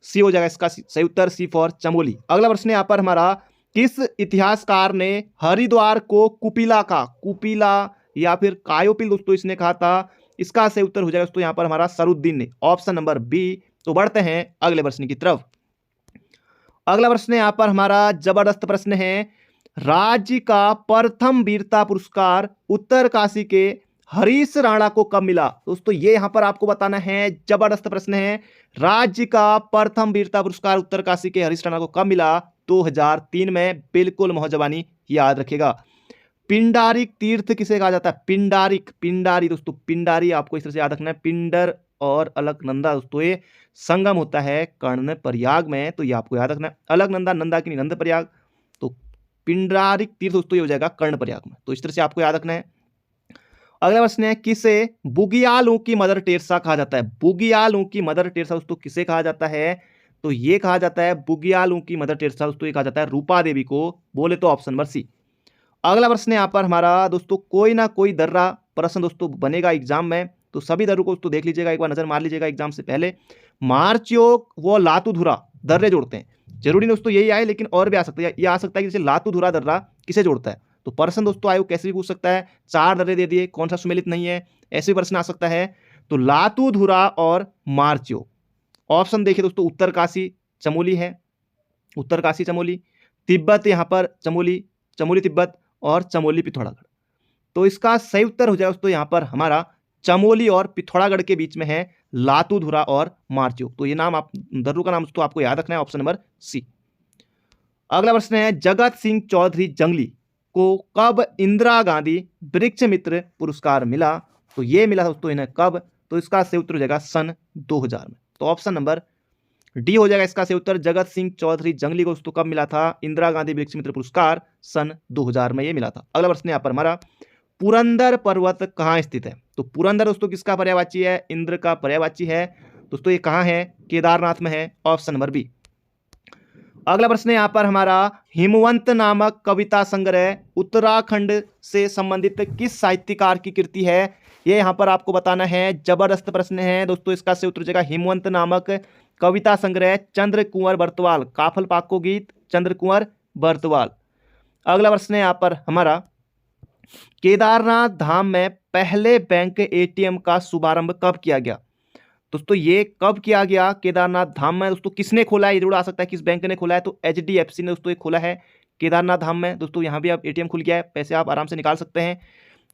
सी हो जाएगा इसका सही उत्तर, सी फॉर चमोली। अगला प्रश्न यहाँ पर हमारा, किस इतिहासकार ने हरिद्वार को कुपिला का, कुपिला या फिर कायोपिल दोस्तों इसने कहा था? इसका सही उत्तर हो जाएगा दोस्तों यहाँ पर हमारा सरुद्दीन ने, ऑप्शन नंबर बी। तो बढ़ते हैं अगले प्रश्न की तरफ। अगला प्रश्न यहाँ पर हमारा जबरदस्त प्रश्न है, राज्य का प्रथम वीरता पुरस्कार उत्तरकाशी के हरीश राणा को कब मिला? दोस्तों ये यहां पर आपको बताना है, जबरदस्त प्रश्न है। राज्य का प्रथम वीरता पुरस्कार उत्तरकाशी के हरीश राणा को कब मिला? 2003 में। बिल्कुल मोहजबानी याद रखेगा। पिंडारिक तीर्थ किसे कहा जाता है? पिंडारिक, पिंडारी दोस्तों, पिंडारी आपको इस तरह से याद रखना है। पिंडर और अलकनंदा दोस्तों ये संगम होता है कर्ण प्रयाग में, तो ये आपको याद रखना है। अलकनंदा नंदा की नंद प्रयाग, तो पिंडारिक तीर्थ दोस्तों ये हो जाएगा कर्ण प्रयाग में, तो इस तरह से आपको याद रखना है। अगला प्रश्न है, किसे बुगियालों की मदर टेरेसा कहा जाता है? बुगियालों की मदर टेरेसा दोस्तों किसे कहा जाता है? तो ये कहा जाता है बुगियालों की मदर टेरेसा दोस्तों ये कहा जाता है रूपा देवी को। बोले तो ऑप्शन नंबर सी। अगला प्रश्न है यहाँ पर हमारा दोस्तों, कोई ना कोई दर्रा प्रश्न दोस्तों बनेगा एग्जाम में, तो सभी दर्रों को दोस्तों देख लीजिएगा, एक बार नजर मार लीजिएगा एग्जाम से पहले। मारचोक वो लातूधुरा दर्रे जोड़ते हैं, जरूरी दोस्तों यही आए, लेकिन और भी आ सकता है। ये आ सकता है कि जैसे लातूधुरा दर्रा किसे जोड़ता है, तो प्रश्न दोस्तों आयोग कैसे भी पूछ सकता है। 4 दर्रे दे दिए, कौन सा सुमेलित नहीं है, ऐसे भी प्रश्न आ सकता है। तो लातूधुरा और मारचोक, ऑप्शन देखिए दोस्तों, उत्तरकाशी चमोली है, उत्तरकाशी चमोली, तिब्बत यहाँ पर चमोली, चमोली तिब्बत और चमोली पिथौरागढ़। तो इसका सही उत्तर हो जाएगा दोस्तों यहाँ पर हमारा चमोली और पिथौरागढ़ के बीच में है लातूधुरा और मारचोक। तो ये नाम आप दर्रों का नाम दोस्तों आपको याद रखना है, ऑप्शन नंबर सी। अगला प्रश्न है, जगत सिंह चौधरी जंगली को कब इंदिरा गांधी वृक्ष मित्र पुरस्कार मिला? तो ये मिला दोस्तों इन्हें कब? तो इसका सही उत्तर हो जाएगा सन 2000 में, तो ऑप्शन नंबर डी हो जाएगा इसका सही उत्तर। जगत सिंह चौधरी जंगली को दोस्तों कब मिला था इंदिरा गांधी वृक्ष मित्र पुरस्कार? सन 2000 में ये मिला था। अगला प्रश्न यहाँ पर हमारा, पुरंदर पर्वत कहाँ स्थित है? तो पुरंदर दोस्तों किसका पर्यायवाची है? इंद्र का पर्यायवाची है दोस्तों। ये कहाँ है? केदारनाथ में है, ऑप्शन नंबर बी। अगला प्रश्न यहाँ पर हमारा, हिमवंत नामक कविता संग्रह उत्तराखंड से संबंधित किस साहित्यकार की कृति है? ये यहाँ पर आपको बताना है, जबरदस्त प्रश्न है दोस्तों। इसका सही उत्तर हो जाएगा हिमवंत नामक कविता संग्रह चंद्र कुंवर बर्तवाल, काफल पाको गीत चंद्र कुंवर बर्तवाल। अगला प्रश्न है यहाँ पर हमारा, केदारनाथ धाम में पहले बैंक ATM का शुभारंभ कब किया गया? दोस्तों ये कब किया गया केदारनाथ धाम में? दोस्तों किसने खोला है? ये जरूर आ सकता है किस बैंक ने खोला है, तो HDFC ने दोस्तों ये खोला है केदारनाथ धाम में। दोस्तों यहाँ भी अब ATM खुल गया है, पैसे आप आराम से निकाल सकते हैं।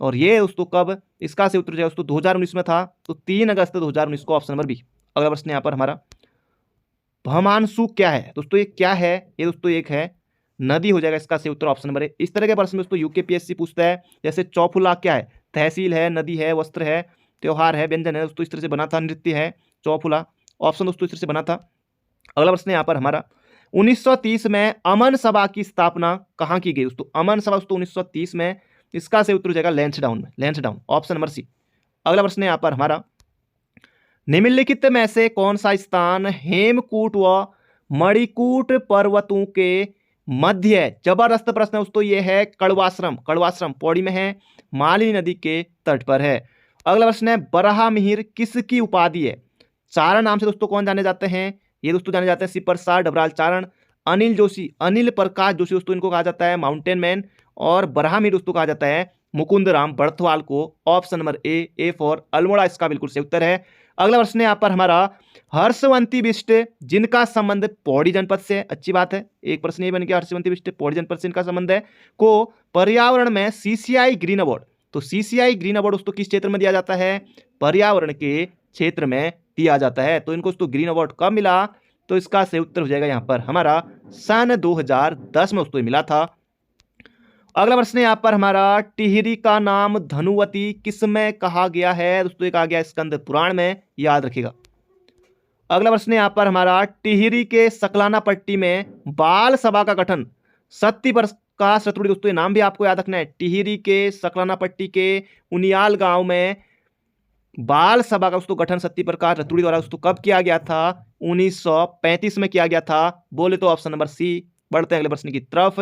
और ये दोस्तों कब? इसका सही उत्तर दोस्तों 2019 में था, तो 3 अगस्त 2019 को, ऑप्शन नंबर बी। अगला प्रश्न यहाँ पर हमारा, भमांशु क्या है? दोस्तों ये क्या है? ये दोस्तों एक है नदी हो जाएगा इसका सही उत्तर, ऑप्शन नंबर ए। इस तरह के प्रश्न दोस्तों UKPSC पूछता है, जैसे चौफुला क्या है? तहसील है, नदी है, वस्त्र है, त्योहार है, व्यंजन है दोस्तों, इस तरह से बना था। नृत्य है चौफुला, ऑप्शन दोस्तों इस तरह से बना था। अगला प्रश्न यहाँ पर हमारा, 1930 में अमन सभा की स्थापना कहाँ की गई दोस्तों? अमन सभा दोस्तों 1930 में, इसका सही उत्तर हो जाएगा लैंसडाउन में, लैंसडाउन, ऑप्शन नंबर सी। अगला प्रश्न है यहाँ पर हमारा, निम्नलिखित में से कौन सा स्थान हेमकूट व मणिकूट पर्वतों के मध्य है? जबरदस्त प्रश्न है दोस्तों, ये है कड़वाश्रम, कड़वाश्रम पौड़ी में है, मालिनी नदी के तट पर है। अगला प्रश्न है, बराहमिहिर किसकी उपाधि है? चारण नाम से दोस्तों कौन जाने जाते हैं? ये दोस्तों जाने जाते हैं शिव प्रसाद डबराल चारण, अनिल जोशी, अनिल प्रकाश जोशी दोस्तों इनको कहा जाता है माउंटेन मैन, और बराहमिहिर दोस्तों कहा जाता है मुकुंद राम बड़थवाल को। Option number A for Almora इसका बिल्कुल सही उत्तर है। अगला प्रश्न है यहाँ पर हमारा, हर्षवंती बिष्ट जिनका संबंध पौड़ी जनपद से है, अच्छी बात है, एक प्रश्न ये बन गया, हर्षवंती बिष्ट पौड़ी जनपद से इनका संबंध है, को पर्यावरण में सीसीआई ग्रीन अवार्ड, तो सीसीआई ग्रीन अवार्ड दोस्तों किस क्षेत्र में दिया जाता है? पर्यावरण के क्षेत्र में दिया जाता है। तो इनको दोस्तों ग्रीन अवार्ड कब मिला? तो इसका सही उत्तर हो जाएगा यहाँ पर हमारा सन 2010 में दोस्तों मिला था। अगला प्रश्न है यहाँ पर हमारा, टिहरी का नाम धनुवती किस में कहा गया है? दोस्तों ये कहा गया स्कंद पुराण में, याद रखिएगा। अगला प्रश्न है यहाँ पर हमारा, टिहरी के सकलाना पट्टी में बाल सभा का गठन सत्य प्रकाश रतुड़ी, दोस्तों ये नाम भी आपको याद रखना है। टिहरी के सकलाना पट्टी के उनियाल गांव में बाल सभा का दोस्तों गठन सत्य प्रकाश रतुड़ी द्वारा दोस्तों कब किया गया था? 1935 में किया गया था। बोले तो ऑप्शन नंबर सी। बढ़ते हैं अगले प्रश्न की तरफ।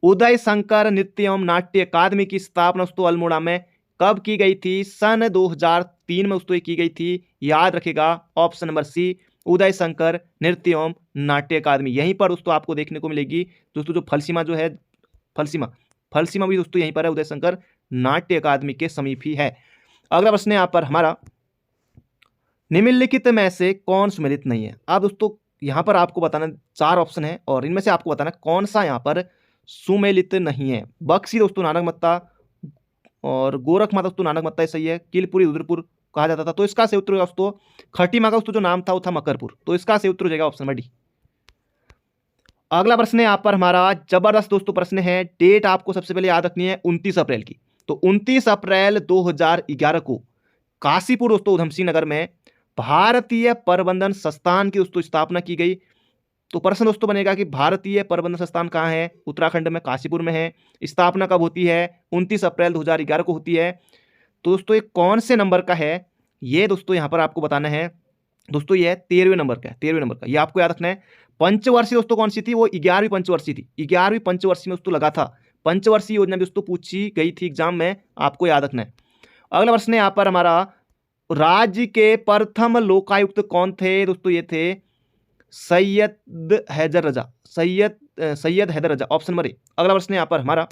उदय शंकर नृत्य एवं नाट्य अकादमी की स्थापना दोस्तों अल्मोड़ा में कब की गई थी? सन 2003 में दोस्तों की गई थी, याद रखिएगा। ऑप्शन नंबर सी, उदय शंकर नृत्य एवं नाट्य अकादमी। यहीं पर दोस्तों आपको देखने को मिलेगी दोस्तों, जो फलसीमा जो है, फलसीमा भी दोस्तों यहीं पर है, उदय शंकर नाट्य अकादमी के समीप ही है। अगला प्रश्न है यहाँ पर हमारा, निम्नलिखित में से कौन सुमेलित नहीं है? अब दोस्तों यहाँ पर आपको बताना, 4 ऑप्शन है और इनमें से आपको बताना कौन सा यहाँ पर सुमेलित नहीं है। बक्सी दोस्तों नानक मत्ता, और गोरख माता दोस्तों नानक मत्ता सही है, किलपुरी रुद्रपुर कहा जाता था। तो इसका सही उत्तर दोस्तों, खटी माँ का दोस्तों जो नाम था वो था मकरपुर। तो इसका सही उत्तर हो जाएगा ऑप्शन नंबर डी। अगला प्रश्न है यहाँ पर हमारा, जबरदस्त दोस्तों प्रश्न है, डेट आपको सबसे पहले याद रखनी है 29 अप्रैल की। तो 29 अप्रैल 2011 को काशीपुर दोस्तों उधमसिंह नगर में भारतीय प्रबंधन संस्थान की दोस्तों स्थापना की गई। तो प्रश्न दोस्तों बनेगा कि भारतीय प्रबंधन संस्थान कहाँ है? उत्तराखंड में काशीपुर में है। स्थापना कब होती है? 29 अप्रैल 2011 को होती है। तो दोस्तों ये कौन से नंबर का है? ये दोस्तों यहाँ पर आपको बताना है दोस्तों, ये 13वें नंबर का है, 13वें नंबर का, ये आपको याद रखना है। पंचवर्षीय दोस्तों कौन सी थी? वो 11वीं पंचवर्षीय थी, 11वीं पंचवर्षीय में दोस्तों लगा था। पंचवर्षीय योजना भी दोस्तों पूछी गई थी एग्जाम में, आपको याद रखना है। अगला प्रश्न है यहाँ पर हमारा, राज्य के प्रथम लोकायुक्त कौन थे? दोस्तों ये थे सैयद हैदर रजा, सैयद हैदर रजा, ऑप्शन नंबर ए। अगला प्रश्न यहाँ पर हमारा,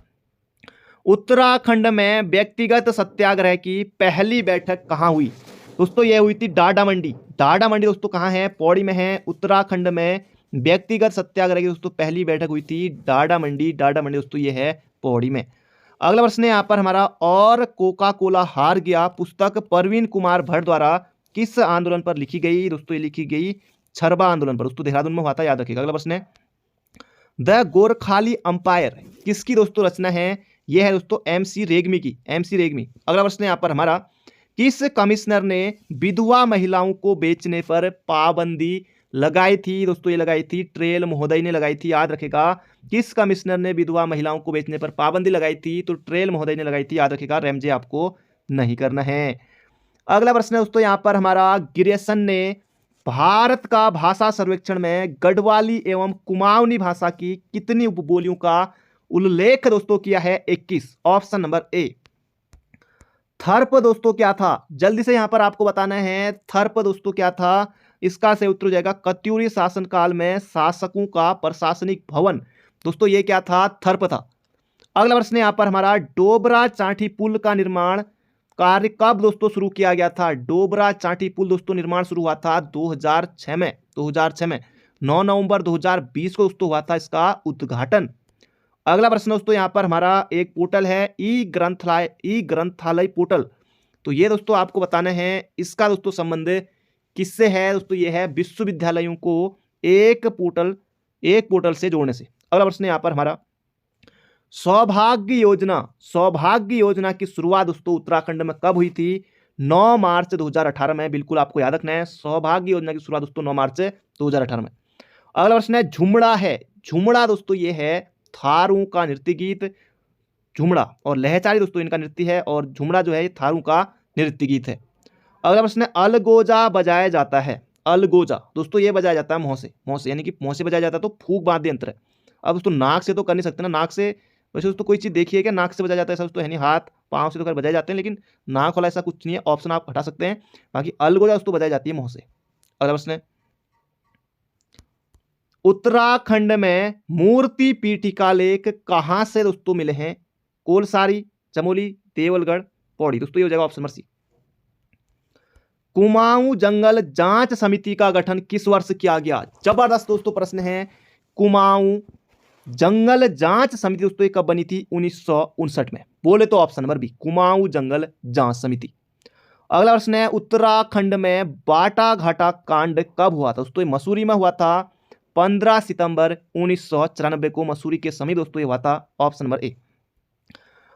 उत्तराखंड में व्यक्तिगत सत्याग्रह की पहली बैठक कहाँ हुई? दोस्तों ये हुई थी डाडा मंडी। डाडा मंडी दोस्तों कहाँ है? पौड़ी में है। उत्तराखंड में व्यक्तिगत सत्याग्रह की दोस्तों पहली बैठक हुई थी डाडा मंडी। डाडा मंडी दोस्तों ये है पौड़ी में। अगला प्रश्न है यहाँ पर हमारा, और कोका कोला हार गया पुस्तक प्रवीण कुमार भट्ट द्वारा किस आंदोलन पर लिखी गई? दोस्तों ये लिखी गई छरबा आंदोलन पर, दोस्तों देहरादून में हुआ था, याद रखिएगा। अगला प्रश्न है, द गोरखाली अंपायर किसकी दोस्तों रचना है? यह है दोस्तों MC रेग्मी की, MC रेग्मी। अगला प्रश्न है यहाँ पर हमारा, किस कमिश्नर ने विधवा महिलाओं को बेचने पर पाबंदी लगाई थी? दोस्तों ये लगाई थी ट्रेल महोदय ने लगाई थी, याद रखेगा। किस कमिश्नर ने विधवा महिलाओं को बेचने पर पाबंदी लगाई थी? तो ट्रेल महोदय ने लगाई थी, याद रखेगा। रेमजे आपको नहीं करना है। अगला प्रश्न है दोस्तों यहाँ पर हमारा, गिरेसन ने भारत का भाषा सर्वेक्षण में गढ़वाली एवं कुमाऊनी भाषा की कितनी उपबोलियों का उल्लेख दोस्तों किया है? 21। ऑप्शन नंबर ए। थर्प दोस्तों क्या था? जल्दी से यहां पर आपको बताना है, थर्प दोस्तों क्या था? इसका सही उत्तर हो जाएगा कत्यूरी शासनकाल में शासकों का प्रशासनिक भवन। दोस्तों ये क्या था? थर्प था। अगला प्रश्न यहां पर हमारा, डोबरा चांठी पुल का निर्माण कार्य कब दोस्तों शुरू किया गया था? डोबरा चांठी पुल दोस्तों निर्माण शुरू हुआ था 2006 में। 9 नवंबर 2020 को दोस्तों हुआ था इसका उद्घाटन। अगला प्रश्न दोस्तों यहाँ पर हमारा, एक पोर्टल है ई ग्रंथालय पोर्टल। तो ये दोस्तों आपको बताना है इसका दोस्तों संबंध किससे है? दोस्तों ये है विश्वविद्यालयों को एक पोर्टल से जोड़ने से। अगला प्रश्न यहाँ पर हमारा, सौभाग्य योजना की शुरुआत दोस्तों उत्तराखंड में कब हुई थी? 9 मार्च 2018 में। बिल्कुल आपको याद रखना है, सौभाग्य योजना की शुरुआत दोस्तों 9 मार्च 2018 में। अगला प्रश्न है झुमड़ा है। झुमड़ा दोस्तों ये है थारू का नृत्य गीत, झुमड़ा और लहचारी दोस्तों इनका नृत्य है, और झुमड़ा जो है ये थारू का नृत्य गीत है। अगला प्रश्न है अलगोजा बजाया जाता है। अलगोजा दोस्तों ये बजाया जाता है मुंह से, मुंह से यानी कि मुंह से बजाया जाता है, तो फूंक वाद्य यंत्र है। अब दोस्तों नाक से तो कर नहीं सकते ना, नाक से वैसे दोस्तों कोई चीज़ देखिए क्या नाक से बजाया जाता है, ऐसा दोस्तों है नहीं, हाथ पाँव से तो कर बजाए जाते हैं, लेकिन नाक वाला ऐसा कुछ नहीं है, ऑप्शन आप हटा सकते हैं। बाकी अलगोजा दोस्तों बजाई जाती है मुंह से। अगला प्रश्न है उत्तराखंड में मूर्ति पीठिका लेख कहां से दोस्तों मिले हैं? कोलसारी, चमोली, देवलगढ़, पौड़ी। दोस्तों ये हो जाएगा ऑप्शन नंबर सी। कुमाऊं जंगल जांच समिति का गठन किस वर्ष किया गया? जबरदस्त दोस्तों प्रश्न है। कुमाऊं जंगल जांच समिति दोस्तों कब बनी थी? 1959 में। बोले तो ऑप्शन नंबर बी, कुमाऊं जंगल जांच समिति। अगला प्रश्न है उत्तराखंड में बाटा घाटा कांड कब हुआ था? दोस्तों मसूरी में हुआ था 15 सितंबर 1994 को, मसूरी के समीप दोस्तों ये हुआ था। ऑप्शन नंबर ए।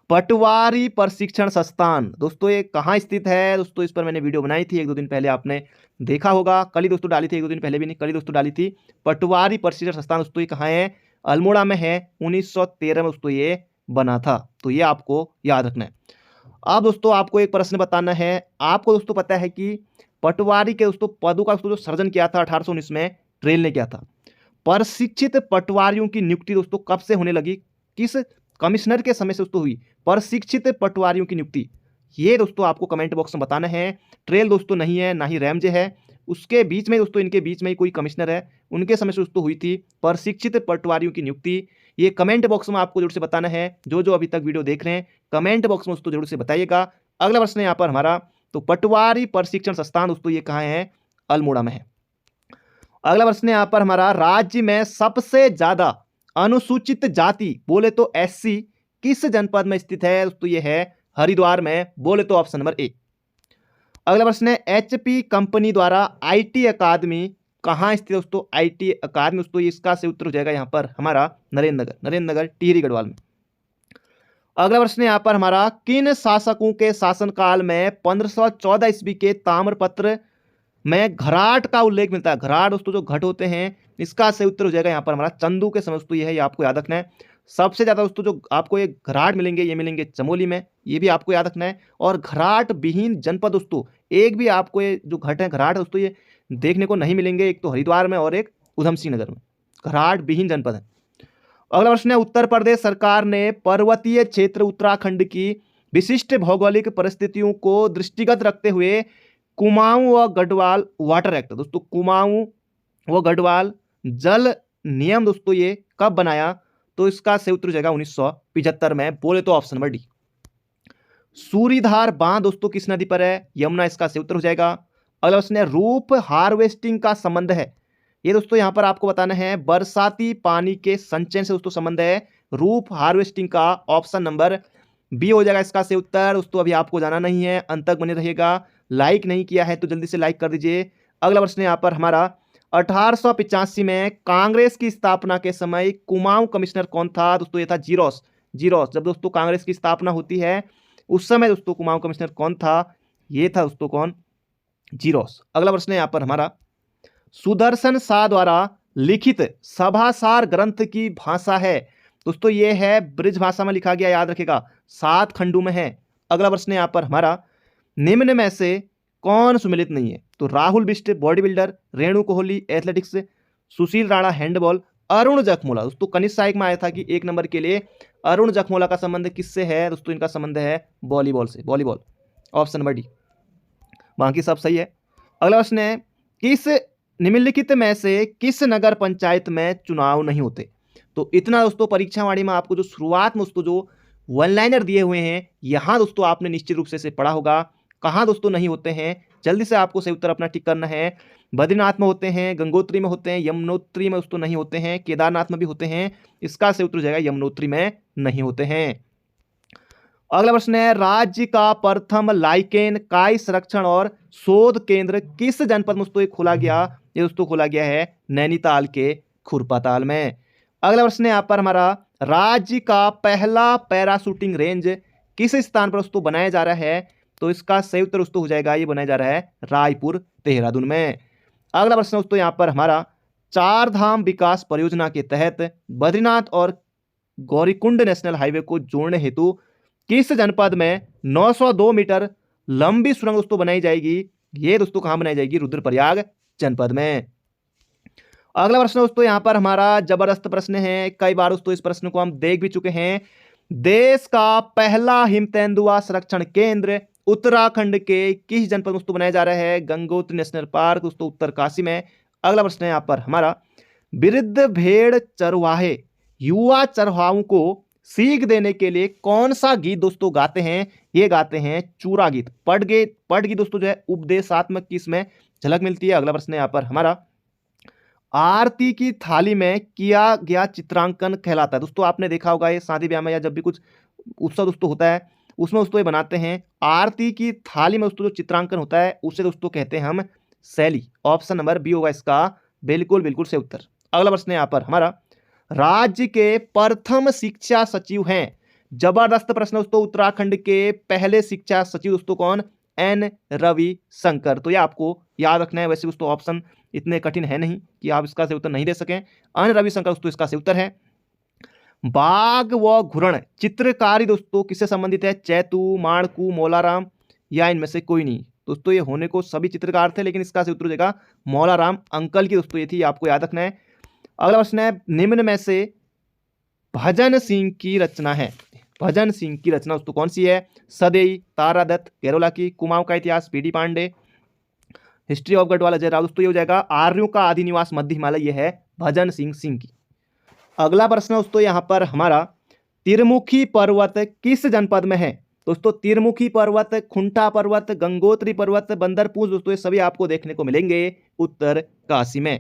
पटवारी प्रशिक्षण संस्थान दोस्तों ये कहाँ स्थित है? दोस्तों इस पर मैंने वीडियो बनाई थी 1-2 दिन पहले, आपने देखा होगा। कल ही दोस्तों डाली थी, 1-2 दिन पहले भी नहीं, कल ही दोस्तों डाली थी। पटवारी प्रशिक्षण संस्थान दोस्तों ये कहाँ है? अल्मोड़ा में है। 1913 में दोस्तों ये बना था, तो ये आपको याद रखना है। अब दोस्तों आपको एक प्रश्न बताना है। आपको दोस्तों पता है कि पटवारी के दोस्तों पदों का दोस्तों जो सृजन किया था 1819 में ट्रेल ने किया था। प्रशिक्षित पटवारियों की नियुक्ति दोस्तों कब से होने लगी? किस कमिश्नर के समय से दोस्तों हुई प्रशिक्षित पटवारियों की नियुक्ति? ये दोस्तों आपको कमेंट बॉक्स में बताना है। ट्रेल दोस्तों नहीं है, ना ही रैमजे है, उसके बीच में दोस्तों इनके बीच में ही कोई कमिश्नर है, उनके समय से दोस्तों हुई थी प्रशिक्षित पटवारियों की नियुक्ति। ये कमेंट बॉक्स में आपको जरूर से बताना है। जो जो अभी तक वीडियो देख रहे हैं कमेंट बॉक्स में दोस्तों जरूर से बताइएगा। अगला प्रश्न है यहाँ पर हमारा, तो पटवारी प्रशिक्षण संस्थान दोस्तों ये कहाँ है? अल्मोड़ा में है। अगला प्रश्न है यहाँ पर हमारा, राज्य में सबसे ज्यादा अनुसूचित जाति बोले तो एससी किस जनपद में स्थित है? दोस्तों ये है हरिद्वार में। बोले तो ऑप्शन नंबर ए। अगला प्रश्न है एचपी कंपनी द्वारा आईटी अकादमी कहाँ स्थित है? दोस्तों आईटी अकादमी दोस्तों इसका से उत्तर हो जाएगा यहाँ पर हमारा नरेंद्र नगर टिहरी गढ़वाल में। अगला प्रश्न है यहाँ पर हमारा, किन शासकों के शासनकाल में 1514 ईस्वी के ताम्रपत्र में घराट का उल्लेख मिलता है? घराट दोस्तों जो घट होते हैं, इसका सही उत्तर हो जाएगा यहाँ पर हमारा चंदू के समय दोस्तों ये है, ये आपको याद रखना है। सबसे ज्यादा दोस्तों जो आपको ये घराट मिलेंगे, ये मिलेंगे चमोली में, ये भी आपको याद रखना है। और घराट विहीन जनपद दोस्तों एक भी आपको ये जो घट है घराट दोस्तों ये देखने को नहीं मिलेंगे, एक तो हरिद्वार में और एक उधम सिंह नगर में। घराट विहीन जनपद है। अगला प्रश्न है, उत्तर प्रदेश सरकार ने पर्वतीय क्षेत्र उत्तराखंड की विशिष्ट भौगोलिक परिस्थितियों को दृष्टिगत रखते हुए कुमाऊं व गढ़वाल वाटर एक्ट दोस्तों कुमाऊं व गढ़वाल जल नियम दोस्तों ये कब बनाया? तो इसका सही उत्तर हो जाएगा 1975 में। बोले तो ऑप्शन नंबर डी। सूरीधार बांध दोस्तों किस नदी पर है? यमुना, इसका सही उत्तर हो जाएगा। अगला प्रश्न है, रूप हार्वेस्टिंग का संबंध है? ये दोस्तों यहां पर आपको बताना है बरसाती पानी के संचयन से दोस्तों संबंध है रूप हार्वेस्टिंग का। ऑप्शन नंबर बी हो जाएगा इसका सही उत्तर। दोस्तों अभी आपको जाना नहीं है, अंत तक बने रहिएगा। लाइक नहीं किया है तो जल्दी से लाइक कर दीजिए। अगला प्रश्न यहाँ पर हमारा, 1885 में कांग्रेस की स्थापना के समय कुमाऊं कमिश्नर कौन था? दोस्तों ये था जीरोस। जीरोस जब दोस्तों कांग्रेस की स्थापना होती है उस समय दोस्तों कुमाऊं कमिश्नर कौन था? ये था दोस्तों कौन? जीरोस। अगला प्रश्न है यहाँ पर हमारा, सुदर्शन शाह द्वारा लिखित सभासार ग्रंथ की भाषा है? दोस्तों ये है ब्रिज भाषा में लिखा गया, याद रखेगा, 7 खंडों में है। अगला प्रश्न है यहाँ पर हमारा, निम्न में से कौन सुमिलित नहीं है? तो Rahul Bisht body builder, Renu Kohli athletics, Sushil Rana handball, Arun Jakhmola. दोस्तों कनिष्ठ सहायक में आया था कि 1 नंबर के लिए अरुण जखमोला का संबंध किससे है? दोस्तों इनका संबंध है वॉलीबॉल से, वॉलीबॉल। ऑप्शन नंबर डी, बाकी सब सही है। अगला प्रश्न है, किस निम्नलिखित में से किस नगर पंचायत में चुनाव नहीं होते? तो इतना दोस्तों परीक्षावाणी में आपको जो शुरुआत में दोस्तों जो वन लाइनर दिए हुए हैं यहाँ दोस्तों आपने निश्चित रूप से इसे पढ़ा होगा। कहाँ दोस्तों नहीं होते हैं? जल्दी से आपको सही उत्तर अपना टिक करना है। बद्रीनाथ में होते हैं, गंगोत्री में होते हैं, यमुनोत्री में दोस्तों नहीं होते हैं, केदारनाथ में भी होते हैं। इसका सही उत्तर हो जाएगा यमुनोत्री में नहीं होते हैं। अगला प्रश्न है, राज्य का प्रथम लाइकेन काई संरक्षण और शोध केंद्र किस जनपद में दोस्तों खोला गया? ये दोस्तों खोला गया है नैनीताल के खुरपाताल में। अगला प्रश्न है यहाँ पर हमारा, राज्य का पहला पैराशूटिंग रेंज किस स्थान पर दोस्तों बनाया जा रहा है? तो इसका सही उत्तर दोस्तों हो जाएगा, ये बनाया जा रहा है रायपुर देहरादून में। अगला प्रश्न दोस्तों यहाँ पर हमारा, चार धाम विकास परियोजना के तहत बद्रीनाथ और गौरीकुंड नेशनल हाईवे को जोड़ने हेतु किस जनपद में 902 मीटर लंबी सुरंग दोस्तों बनाई जाएगी? ये दोस्तों कहां बनाई जाएगी? रुद्रप्रयाग जनपद में। अगला प्रश्न दोस्तों यहां पर हमारा जबरदस्त प्रश्न है, कई बार दोस्तों इस प्रश्न को हम देख भी चुके हैं। देश का पहला हिम तेंदुआ संरक्षण केंद्र उत्तराखंड के किस जनपद में दोस्तों बनाया जा रहा है? गंगोत्री नेशनल पार्क दोस्तों उत्तरकाशी में। अगला प्रश्न है यहां पर हमारा, वृद्ध भेड़ चरवाहे युवा चरवाहों को सीख देने के लिए कौन सा गीत दोस्तों गाते हैं? ये गाते हैं चूरा गीत। पट गीत दोस्तों जो है उपदेशात्मक की इसमें झलक मिलती है। अगला प्रश्न है यहां पर हमारा, आरती की थाली में किया गया चित्रांकन कहलाता है। दोस्तों आपने देखा होगा ये शादी ब्याह में या जब भी कुछ उत्सव दोस्तों होता है उसमें दोस्तों ये बनाते हैं। आरती की थाली में दोस्तों जो चित्रांकन होता है उसे दोस्तों कहते हैं हम शैली। ऑप्शन नंबर बी होगा इसका बिल्कुल से उत्तर। अगला प्रश्न है यहाँ पर हमारा, राज्य के प्रथम शिक्षा सचिव हैं। जबरदस्त प्रश्न दोस्तों, उत्तराखंड के पहले शिक्षा सचिव दोस्तों कौन? एन रविशंकर। तो ये आपको याद रखना है। वैसे दोस्तों ऑप्शन इतने कठिन है नहीं कि आप इसका से उत्तर नहीं दे सकें। एन रविशंकर दोस्तों इसका से उत्तर है। बाघ व घुरण चित्रकारी दोस्तों किससे संबंधित है? चैतू, माणकू, मौलाराम या इनमें से कोई नहीं। दोस्तों ये होने को सभी चित्रकार थे, लेकिन इसका से उत्तर हो जाएगा मौलाराम अंकल की दोस्तों ये थी, आपको याद रखना है। अगला प्रश्न है, निम्न में से भजन सिंह की रचना है। भजन सिंह की रचना दोस्तों कौन सी है? सदैई, तारादत्त गैरोला की, कुमाऊं का इतिहास PD Pande, history of Garhwal Ajay Rao. दोस्तों ये हो जाएगा आर्यों का आदि निवास मध्य हिमालय, ये है भजन सिंह की। अगला प्रश्न दोस्तों यहाँ पर हमारा, तिरमुखी पर्वत किस जनपद में है? दोस्तों तिरमुखी पर्वत, खुंटा पर्वत, गंगोत्री पर्वत, बंदरपूर दोस्तों ये सभी आपको देखने को मिलेंगे उत्तरकाशी में।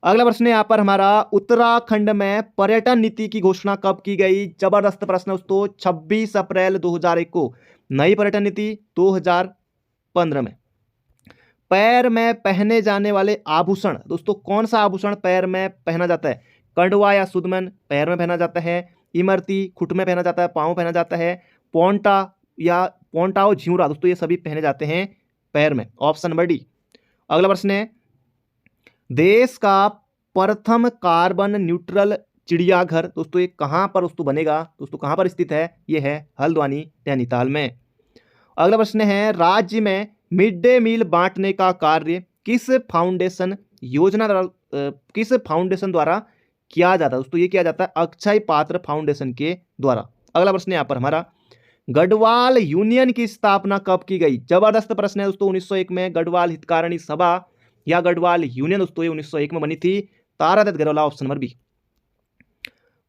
अगला प्रश्न यहाँ पर हमारा, उत्तराखंड में पर्यटन नीति की घोषणा कब की गई? जबरदस्त प्रश्न दोस्तों, 26 अप्रैल 2001 को। नई पर्यटन नीति 2015 में। पैर में पहने जाने वाले आभूषण दोस्तों, कौन सा आभूषण पैर में पहना जाता है? कंडवा या सुदमन पैर में पहना जाता है, इमरती खुट में पहना जाता है, पाँव पहना जाता है, पोंटा या पोंटाओ झिउरा दोस्तों ये सभी पहने जाते हैं पैर में। Option number D. अगला प्रश्न है, देश का प्रथम कार्बन न्यूट्रल चिड़ियाघर दोस्तों ये कहां पर दोस्तों बनेगा? दोस्तों कहां पर स्थित है? ये है हल्द्वानी नैनीताल में। अगला प्रश्न है, राज्य में मिड डे मील बांटने का कार्य किस फाउंडेशन द्वारा किया जाता है? दोस्तों ये किया जाता है अक्षय पात्र फाउंडेशन के द्वारा। अगला प्रश्न यहाँ पर हमारा, गढ़वाल यूनियन की स्थापना कब की गई? जबरदस्त प्रश्न है दोस्तों, 1901 में गढ़वाल हितकारिणी सभा या गढ़वाल यूनियन दोस्तों ये 1901 में बनी थी। Taradatt Garhwala, option number B.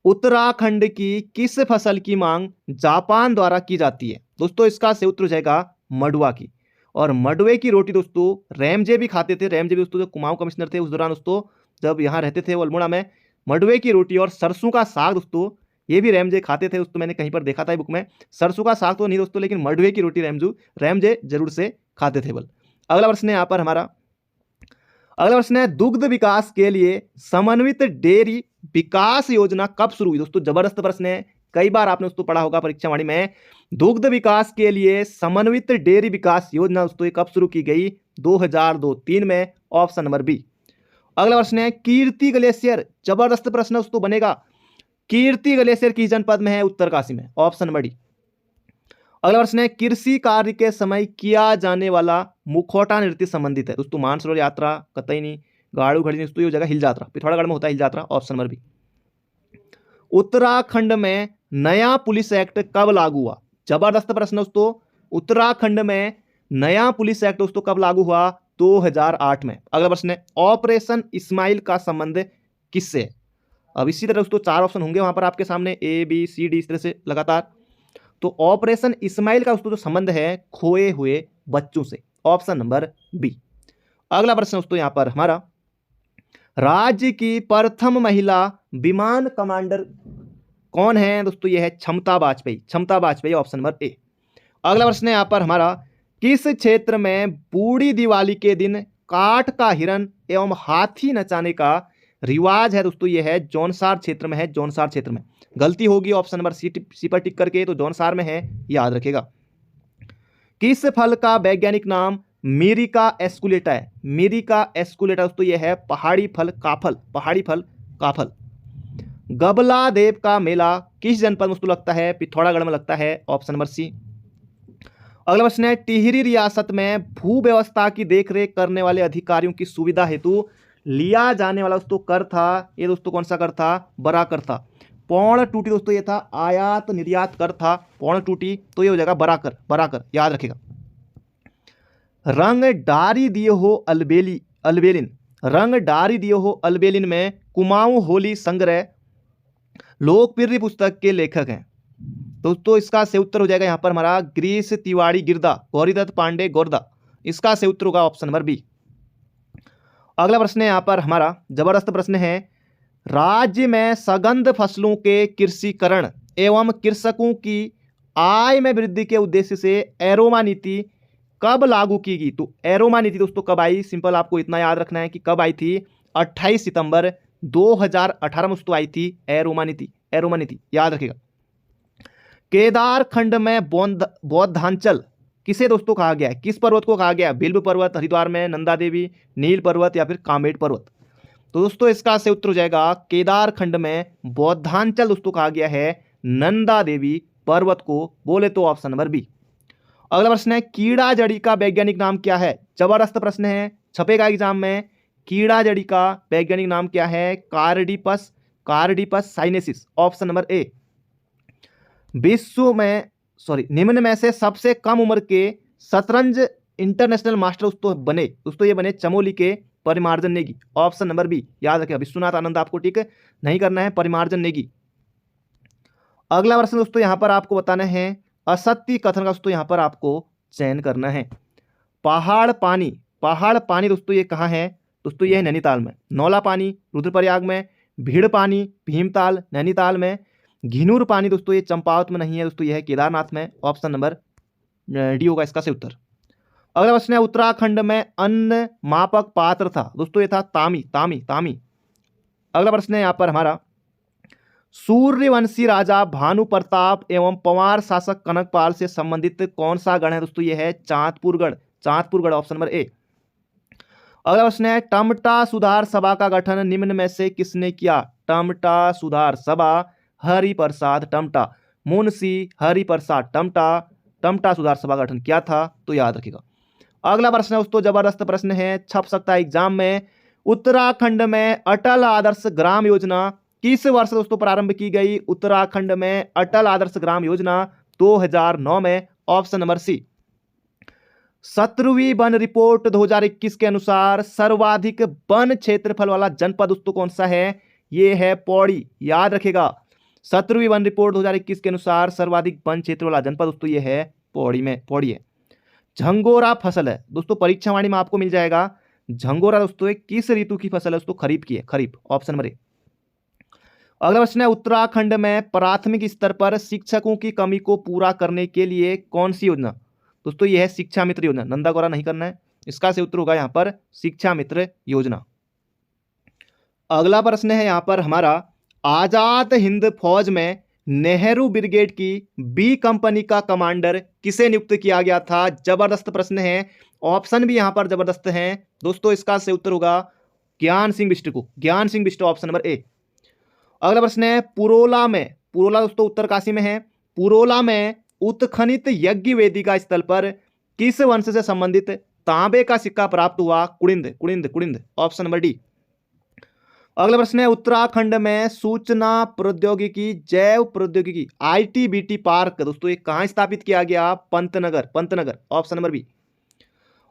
Uttarakhand की किस फसल की मांग जापान द्वारा की जाती है? दोस्तों इसका से उत्तर हो जाएगा मडुआ की। और मडुए की रोटी दोस्तों रैमजे भी खाते थे। रैमजे भी दोस्तों जो कुमाऊं कमिश्नर थे उस दौरान दोस्तों जब यहाँ रहते थे वो अल्मोड़ा में, मडुए की रोटी और सरसों का साग दोस्तों ये भी रैमजे खाते थे। दोस्तों मैंने कहीं पर देखा था बुक में। सरसों का साग तो नहीं दोस्तों, लेकिन मडुए की रोटी रैमजे जरूर से खाते थे बल। अगला प्रश्न है यहाँ पर हमारा, अगला प्रश्न है, दुग्ध विकास के लिए समन्वित डेयरी विकास योजना कब शुरू हुई? दोस्तों जबरदस्त प्रश्न है, कई बार आपने दोस्तों पढ़ा होगा परीक्षा वाणी में। दुग्ध विकास के लिए समन्वित डेयरी विकास योजना दोस्तों कब शुरू की गई? 2002-3 में। Option number B. अगला प्रश्न है, कीर्ति ग्लेशियर, जबरदस्त प्रश्न दोस्तों बनेगा। कीर्ति ग्लेशियर किस जनपद में है? उत्तरकाशी में। Option number D. अगला प्रश्न है, कृषि कार्य के समय किया जाने वाला मुखौटा नृत्य संबंधित है? दोस्तों मानसरोवर यात्रा कतई नहीं, गाड़ू घड़ी दोस्तों ये हो जाएगा हिल यात्रा, पिथौरागढ़ में होता है हिल यात्रा। Option number B. उत्तराखंड में नया पुलिस एक्ट कब लागू हुआ? जबरदस्त प्रश्न दोस्तों, उत्तराखंड में नया पुलिस एक्ट दोस्तों कब लागू हुआ? 2008 में। अगला प्रश्न है, ऑपरेशन इस्माइल का संबंध किससे है? अब इसी तरह दोस्तों 4 ऑप्शन होंगे वहां पर आपके सामने, ए बी सी डी, इस तरह से लगातार। तो ऑपरेशन इस्माइल का दोस्तों जो संबंध है खोए हुए बच्चों से। Option number B. अगला प्रश्न दोस्तों यहां पर हमारा, राज्य की प्रथम महिला विमान कमांडर कौन है? दोस्तों ये है क्षमता वाजपेयी। ऑप्शन नंबर ए। अगला प्रश्न है यहां पर हमारा, किस क्षेत्र में बूढ़ी दिवाली के दिन काठ का हिरन एवं हाथी नचाने का रिवाज है? दोस्तों ये है जौनसार क्षेत्र में है, जौनसार क्षेत्र में। गलती होगी ऑप्शन नंबर सी पर टिक करके, तो जौनसार में है, याद रखेगा। किस फल का वैज्ञानिक नाम मिरिका एस्कुलेटा है। मिरिका एस्कुलेटा दोस्तों ये है पहाड़ी फल काफल, पहाड़ी फल काफल। गबला देव का मेला किस जनपद में दोस्तों लगता है? पिथौरागढ़ में लगता है, ऑप्शन नंबर सी। अगला प्रश्न है, टिहरी रियासत में भू व्यवस्था की देखरेख करने वाले अधिकारियों की सुविधा हेतु लिया जाने वाला दोस्तों कर था, ये दोस्तों कौन सा कर था? बड़ा कर था। पौण टूटी दोस्तों ये था आयात निर्यात कर था, पौण टूटी, तो ये हो जाएगा बड़ा कर, बड़ा कर, याद रखिएगा। रंग डारी दिए हो अलबेली, अलबेलिन, रंग डारी दिए हो अलबेलिन में कुमाऊं होली संग्रह लोकप्रिय पुस्तक के लेखक हैं। दोस्तों इसका सही उत्तर हो जाएगा यहाँ पर हमारा गिरीश तिवारी गिरदा, गौरीदत्त पांडे गोरदा, इसका सही उत्तर होगा ऑप्शन नंबर बी। अगला प्रश्न है यहाँ पर हमारा जबरदस्त प्रश्न है, राज्य में सगंध फसलों के कृषिकरण एवं कृषकों की आय में वृद्धि के उद्देश्य से एरोमा नीति कब लागू की गई? तो एरोमा नीति दोस्तों कब आई? सिंपल आपको इतना याद रखना है कि कब आई थी, 28 सितंबर 2018 में दोस्तों आई थी एरोमा नीति, एरोमा नीति याद रखिएगा। केदार खंड में बौद्धांचल किसे दोस्तों कहा गया है? किस पर्वत को कहा गया है? बिल्व पर्वत हरिद्वार में, नंदा देवी, नील पर्वत या फिर कामेट पर्वत? तो दोस्तों इसका सही उत्तर हो जाएगा केदार खंड में बौद्धांचल दोस्तों कहा गया है नंदा देवी पर्वत को, बोले तो ऑप्शन नंबर बी। अगला प्रश्न है, कीड़ा जड़ी का वैज्ञानिक नाम क्या है? जबरदस्त प्रश्न है, छपेगा एग्जाम में। कीड़ा जड़ी का वैज्ञानिक नाम क्या है? कार्डिपस, कार्डिपस साइनेसिस, ऑप्शन नंबर ए। निम्न में से सबसे कम उम्र के शतरंज इंटरनेशनल मास्टर दोस्तों ये बने चमोली के परिमार्जन नेगी, ऑप्शन नंबर बी, याद रखिएगा। विश्वनाथ आनंद आपको टिक नहीं करना है, परिमार्जन नेगी। अगला प्रश्न दोस्तों यहां पर आपको बताना है असत्य कथन का दोस्तों यहां पर आपको चयन करना है। पहाड़ पानी, पहाड़ पानी दोस्तों ये कहाँ है? दोस्तों ये है नैनीताल में। नौला पानी रुद्रप्रयाग में, भीड़ पानी भीमताल नैनीताल में, घिनूर पानी दोस्तों ये चंपावत में नहीं है दोस्तों, ये है केदारनाथ में, ऑप्शन नंबर डी होगा इसका सही उत्तर। अगला प्रश्न है, उत्तराखंड में अन्न मापक पात्र था दोस्तों ये था तामी, तामी, तामी। अगला प्रश्न है यहाँ पर हमारा, सूर्यवंशी राजा भानु प्रताप एवं पंवार शासक कनकपाल से संबंधित कौन सा गण है दोस्तों? ये है चांदपुरगढ़, चांदपुरगढ़, ऑप्शन नंबर ए। अगला प्रश्न है, टमटा सुधार सभा का गठन निम्न में से किसने किया? टमटा सुधार सभा हरिप्रसाद टमटा, मुंशी हरिप्रसाद टमटा, टमटा सुधार सभा का गठन किया था, तो याद रखिएगा। अगला प्रश्न है दोस्तों जबरदस्त प्रश्न है, छप सकता है एग्जाम में। उत्तराखंड में अटल आदर्श ग्राम योजना किस वर्ष दोस्तों प्रारंभ की गई? उत्तराखंड में अटल आदर्श ग्राम योजना 2009 में, ऑप्शन नंबर सी। 17वीं वन रिपोर्ट 2021 के अनुसार सर्वाधिक वन क्षेत्रफल वाला जनपद दोस्तों कौन सा है? ये है पौड़ी, याद रखेगा। 17वीं वन रिपोर्ट 2021 के अनुसार सर्वाधिक वन क्षेत्र वाला जनपद दोस्तों ये है पौड़ी में, पौड़ी है। झंगोरा फसल है दोस्तों, परीक्षा वाणी में आपको मिल जाएगा। झंगोरा दोस्तों एक किस ऋतु की फसल है दोस्तों? खरीफ की है, खरीफ, ऑप्शन नंबर ए। अगला प्रश्न है, उत्तराखंड में प्राथमिक स्तर पर शिक्षकों की कमी को पूरा करने के लिए कौन सी योजना? दोस्तों ये है शिक्षा मित्र योजना, नंदा गौरा नहीं करना है, इसका सही उत्तर होगा यहाँ पर शिक्षा मित्र योजना। अगला प्रश्न है यहाँ पर हमारा, आजाद हिंद फौज में नेहरू ब्रिगेड की बी कंपनी का कमांडर किसे नियुक्त किया गया था? जबरदस्त प्रश्न है, ऑप्शन भी यहाँ पर जबरदस्त हैं दोस्तों, इसका सही उत्तर होगा ज्ञान सिंह बिष्ट को, ज्ञान सिंह बिष्ट, ऑप्शन नंबर ए। अगला प्रश्न है, पुरोला में, पुरोला दोस्तों उत्तरकाशी में है, पुरोला में उत्खनित यज्ञ वेदिका स्थल पर किस वंश से संबंधित तांबे का सिक्का प्राप्त हुआ? Kuninda, Kuninda, Kuninda, option number D. अगला प्रश्न है, उत्तराखंड में सूचना प्रौद्योगिकी जैव प्रौद्योगिकी ITBT पार्क दोस्तों ये कहाँ स्थापित किया गया? Pantnagar, Pantnagar, option number B.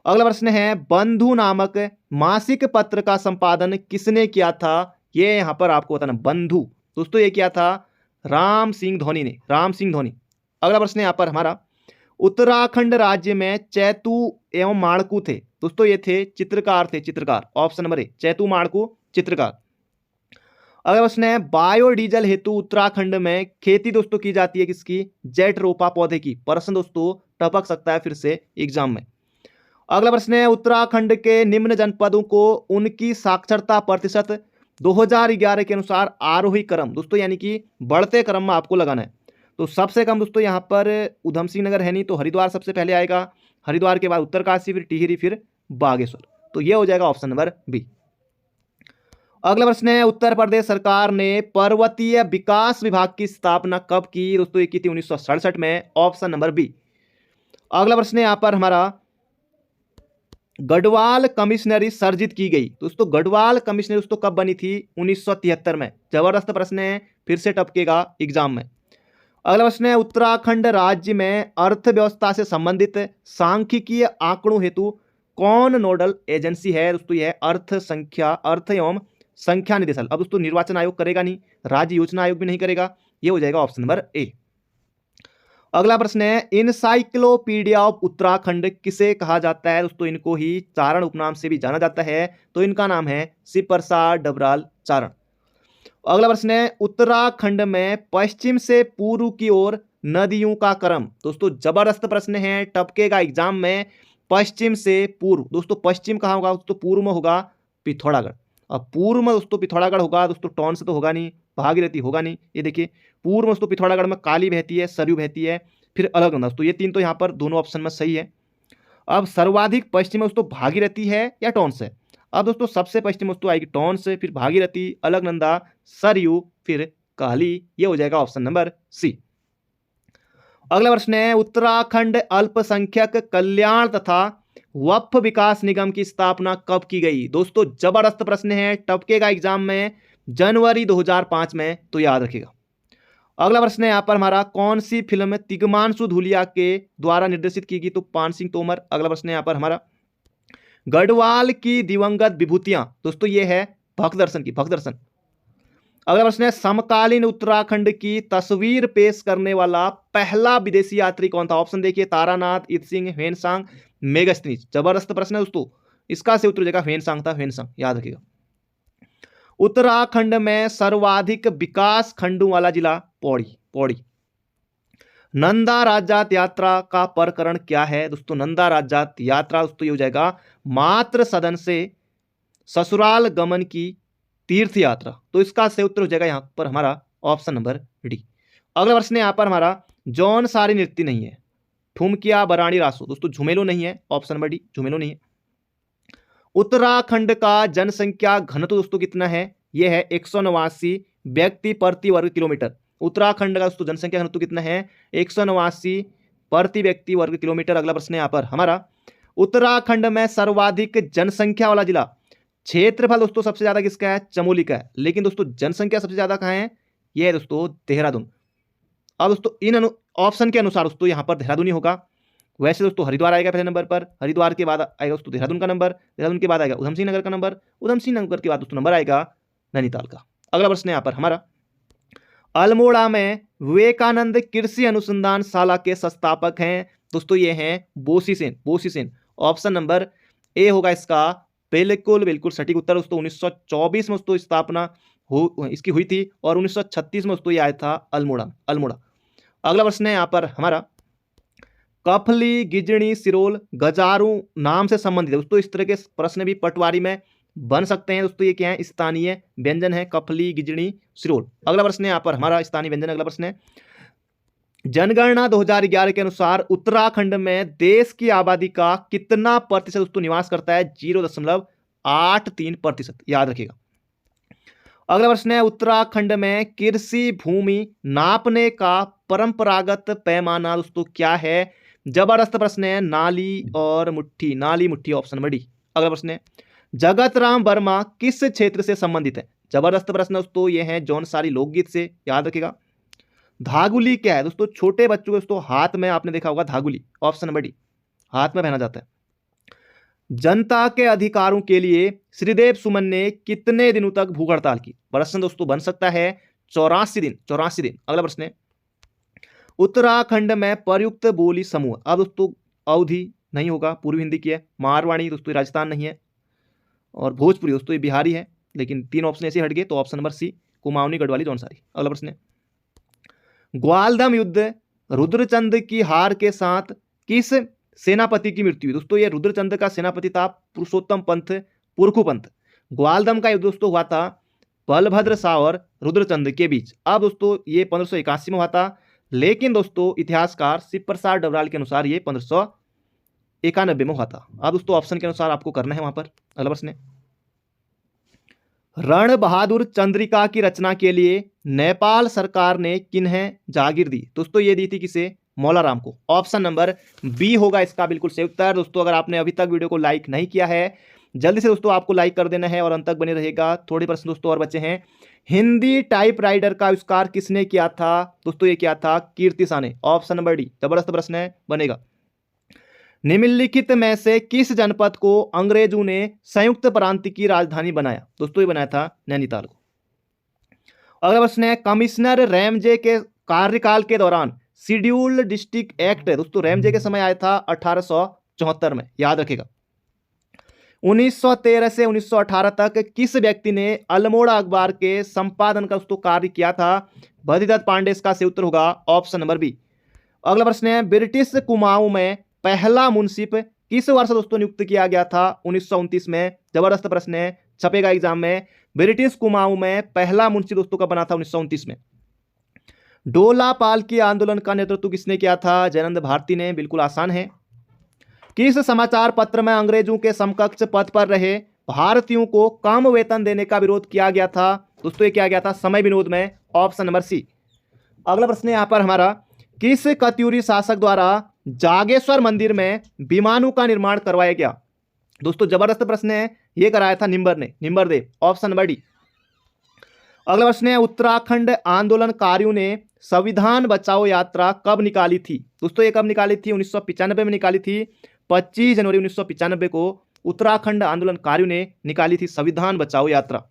अगला प्रश्न है, बंधु नामक मासिक पत्र का संपादन किसने किया था? ये यहां पर आपको बताना, बंधु दोस्तों ये किया था राम सिंह धोनी ने, राम सिंह धोनी। अगला प्रश्न यहाँ पर हमारा, उत्तराखंड राज्य में चैतू एवं माड़कू थे दोस्तों, ये थे चित्रकार, थे चित्रकार, ऑप्शन नंबर ए, चैतू माड़कू चित्रकार। अगला प्रश्न है, बायोडीजल हेतु उत्तराखंड में खेती दोस्तों की जाती है किसकी? जेट रोपा पौधे की। प्रश्न दोस्तों टपक सकता है फिर से एग्जाम में। अगला प्रश्न है, उत्तराखंड के निम्न जनपदों को उनकी साक्षरता प्रतिशत 2011 के अनुसार आरोही क्रम दोस्तों यानी कि बढ़ते क्रम में आपको लगाना है। तो सबसे कम दोस्तों यहाँ पर उधम सिंह नगर है नहीं, तो हरिद्वार सबसे पहले आएगा, हरिद्वार के बाद उत्तरकाशी, फिर टिहरी, फिर बागेश्वर। तो ये हो जाएगा ऑप्शन नंबर बी। अगला प्रश्न है, उत्तर प्रदेश सरकार ने पर्वतीय विकास विभाग की स्थापना कब की? दोस्तों ये की थी 1967 में, ऑप्शन नंबर बी। अगला प्रश्न है यहाँ पर हमारा, गढ़वाल कमिश्नरी सर्जित की गई। दोस्तों गढ़वाल कमिश्नरी दोस्तों कब बनी थी? 1973 में। जबरदस्त प्रश्न है, फिर से टपकेगा एग्जाम में। अगला प्रश्न है, उत्तराखंड राज्य में अर्थव्यवस्था से संबंधित सांख्यिकीय आंकड़ों हेतु कौन नोडल एजेंसी है? दोस्तों यह अर्थ एवं संख्या निदेशालय। अब दोस्तों निर्वाचन आयोग करेगा नहीं, राज्य योजना आयोग भी नहीं करेगा, ये हो जाएगा ऑप्शन नंबर ए। अगला प्रश्न है, इनसाइक्लोपीडिया ऑफ उत्तराखंड किसे कहा जाता है? दोस्तों इनको ही चारण उपनाम से भी जाना जाता है, तो इनका नाम है शिव प्रसाद डबराल चारण। अगला प्रश्न है, उत्तराखंड में पश्चिम से पूर्व की ओर नदियों का क्रम। दोस्तों जबरदस्त प्रश्न है, टपकेगा एग्जाम में। पश्चिम से पूर्व, दोस्तों पश्चिम कहाँ होगा? दोस्तों पूर्व में होगा पिथौरागढ़। अब पूर्व में दोस्तों पिथौरागढ़ होगा, दोस्तों टॉन से तो होगा नहीं, भागीरथी होगा नहीं। ये देखिए पूर्व में दोस्तों पिथौरागढ़ में काली बहती है, सरयू बहती है, फिर अलकनंदा। दोस्तों ये तीन तो यहाँ पर दोनों ऑप्शन में सही है। अब सर्वाधिक पश्चिम में दोस्तों भागीरथी है या टॉन्स है? अब दोस्तों सबसे पश्चिम दोस्तों आएगी टॉन्स, फिर भागीरथी, अलकनंदा, सरयू, फिर काली। ये हो जाएगा ऑप्शन नंबर सी। अगला प्रश्न है, उत्तराखंड अल्पसंख्यक कल्याण तथा वक्फ विकास निगम की स्थापना कब की गई? दोस्तों जबरदस्त प्रश्न है, टपकेगा एग्जाम में, जनवरी 2005 में, तो याद रखिएगा। अगला प्रश्न है यहाँ पर हमारा, कौन सी फिल्म तिग्मांशु धूलिया के द्वारा निर्देशित की गई? तो पान सिंह तोमर। अगला प्रश्न है यहाँ पर हमारा, गढ़वाल की दिवंगत विभूतियां। दोस्तों ये है भक्त दर्शन की, भक्त दर्शन। अगला प्रश्न है, समकालीन उत्तराखंड की तस्वीर पेश करने वाला पहला विदेशी यात्री कौन था? ऑप्शन देखिए, तारानाथ, इत सिंह, ह्वेनसांग, मेगस्तीनिज। जबरदस्त प्रश्न है दोस्तों, इसका से उत्तर हो जाएगा ह्वेनसांग था, ह्वेनसांग, याद रखिएगा। उत्तराखंड में सर्वाधिक विकास खंडों वाला जिला पौड़ी, पौड़ी। नंदा राज्यात यात्रा का प्रकरण क्या है? दोस्तों नंदा राज्यात यात्रा दोस्तों ये हो जाएगा मातृ सदन से ससुराल गमन की तीर्थ यात्रा। तो इसका सही उत्तर हो जाएगा यहां पर हमारा ऑप्शन नंबर डी। अगला प्रश्न यहां पर हमारा, जौन सारी नृत्य नहीं है, ठुमकिया, बराणी, रासो। दोस्तों झुमेलो नहीं है, ऑप्शन नंबर डी, झुमेलो नहीं है। उत्तराखंड का जनसंख्या घनत्व दोस्तों कितना है? यह है 189 व्यक्ति प्रति वर्ग किलोमीटर। उत्तराखंड का दोस्तों जनसंख्या घनत्व कितना है? 189 प्रति व्यक्ति वर्ग किलोमीटर। अगला प्रश्न है यहाँ पर हमारा, उत्तराखंड में सर्वाधिक जनसंख्या वाला जिला, क्षेत्रफल दोस्तों सबसे ज्यादा किसका है? चमोली का है, लेकिन दोस्तों जनसंख्या सबसे ज्यादा कहाँ है? यह है दोस्तों देहरादून। अब दोस्तों इन ऑप्शन के अनुसार दोस्तों यहाँ पर देहरादून ही होगा। वैसे दोस्तों हरिद्वार आएगा पहले नंबर पर, हरिद्वार के बाद आएगा दोस्तों देहरादून का नंबर, देहरादून के बाद आएगा उधम सिंह नगर का नंबर, उधम सिंह नगर के बाद दोस्तों नंबर आएगा नैनीताल का। अगला प्रश्न है यहाँ पर हमारा, अल्मोड़ा में विवेकानंद कृषि अनुसंधान शाला के संस्थापक हैं। दोस्तों ये हैं Bosi Sen, Bosi Sen. Option number A होगा इसका बिल्कुल बिल्कुल सटीक उत्तर। दोस्तों 1924 में दोस्तों स्थापना इसकी हुई थी और 1936 में दोस्तों ये आया था अल्मोड़ा, अल्मोड़ा। अगला प्रश्न है यहाँ पर हमारा, कफली, गिजनी, सिरोल, गजारू नाम से संबंधित है। दोस्तों इस तरह के प्रश्न भी पटवारी में बन सकते हैं। दोस्तों ये क्या है? स्थानीय व्यंजन है, कफली, गिजनी, सिरोल। अगला प्रश्न है यहाँ पर हमारा स्थानीय व्यंजन। अगला प्रश्न है, जनगणना 2011 के अनुसार उत्तराखंड में देश की आबादी का कितना प्रतिशत दोस्तों निवास करता है? 0.83%, याद रखिएगा। अगला प्रश्न है, उत्तराखंड में कृषि भूमि नापने का परंपरागत पैमाना दोस्तों क्या है? जबरदस्त प्रश्न है, नाली और मुट्ठी, नाली मुट्ठी, ऑप्शन नंबर डी। अगला प्रश्न है, जगत राम वर्मा किस क्षेत्र से संबंधित है? जबरदस्त प्रश्न दोस्तों ये है जौनसारी लोकगीत से, याद रखिएगा। धागुली क्या है? दोस्तों छोटे बच्चों को दोस्तों हाथ में आपने देखा होगा धागुली, ऑप्शन नंबर डी, हाथ में पहना जाता है। जनता के अधिकारों के लिए श्रीदेव सुमन ने कितने दिनों तक भूख हड़ताल की? प्रश्न दोस्तों बन सकता है 84 दिन, 84 दिन। अगला प्रश्न है, उत्तराखंड में प्रयुक्त बोली समूह। अब दोस्तों अवधी नहीं होगा, पूर्व हिंदी की है। मारवाड़ी दोस्तों राजस्थान नहीं है, और भोजपुरी दोस्तों ये बिहारी है, लेकिन तीन ऑप्शन ऐसे हट गए, तो option number C, Kumaoni, Garhwali, Jaunsari. अगला प्रश्न है, ग्वालदम युद्ध रुद्रचंद की हार के साथ किस सेनापति की मृत्यु हुई? दोस्तों ये रुद्रचंद का सेनापति था पुरुषोत्तम पंत, पुरखू पंत। ग्वालदम का युद्ध दोस्तों हुआ था बलभद्र शाह और रुद्रचंद के बीच। अब दोस्तों ये 1581 में हुआ था, लेकिन दोस्तों इतिहासकार शिव प्रसाद डबराल के अनुसार ये 1591 में हुआ था। अब दोस्तों ऑप्शन के अनुसार आपको करना है वहां पर। अगला प्रश्न है, रण बहादुर चंद्रिका की रचना के लिए नेपाल सरकार ने किन्हें जागीर दी? दोस्तों ये दी थी किसे? मौलाराम को। ऑप्शन नंबर बी होगा इसका बिल्कुल सही उत्तर। दोस्तों अगर आपने अभी तक वीडियो को लाइक नहीं किया है, जल्दी से दोस्तों आपको लाइक कर देना है और अंत तक बने रहेगा। थोड़े प्रश्न दोस्तों और बचे हैं। हिंदी टाइपराइटर का आविष्कार किसने किया था? दोस्तों ये किया था कीर्तिसा ने। Option number D. जबरदस्त प्रश्न है, बनेगा। निम्नलिखित में से किस जनपद को अंग्रेजों ने संयुक्त प्रांत की राजधानी बनाया? दोस्तों ये बनाया था नैनीताल को। अगला प्रश्न है, कमिश्नर रैमजे के कार्यकाल के दौरान शेड्यूल्ड डिस्ट्रिक्ट एक्ट दोस्तों रैमजे के समय आया था 1874 में, याद रखेगा। 1913 से 1918 तक किस व्यक्ति ने अल्मोड़ा अखबार के संपादन का दोस्तों कार्य किया था? बद्रीदत्त पांडे। इसका सही उत्तर होगा ऑप्शन नंबर बी। अगला प्रश्न है, ब्रिटिश कुमाऊं में पहला मुंसिफ किस वर्ष दोस्तों नियुक्त किया गया था? 1929 में। जबरदस्त प्रश्न है, छपेगा एग्जाम में। ब्रिटिश कुमाऊं में पहला मुंसिफ दोस्तों का बना था 1929 में। डोला पाल की आंदोलन का नेतृत्व किसने किया था? जयनंद भारती ने। बिल्कुल आसान है। किस समाचार पत्र में अंग्रेजों के समकक्ष पद पर रहे भारतीयों को कम वेतन देने का विरोध किया गया था? दोस्तों ये किया गया था समय विनोद में। Option number C. अगला प्रश्न है यहां पर हमारा, किस कत्यूरी शासक द्वारा जागेश्वर मंदिर में विमानों का निर्माण करवाया गया? दोस्तों जबरदस्त प्रश्न है, यह कराया था निम्बर ने, निम्बरदेव। Option number D. अगला प्रश्न है, उत्तराखंड आंदोलनकारियों ने संविधान बचाओ यात्रा कब निकाली थी? दोस्तों ये कब निकाली थी? 1995 में निकाली थी। 25 जनवरी 1995 को उत्तराखंड आंदोलनकारियों ने निकाली थी संविधान बचाओ यात्रा।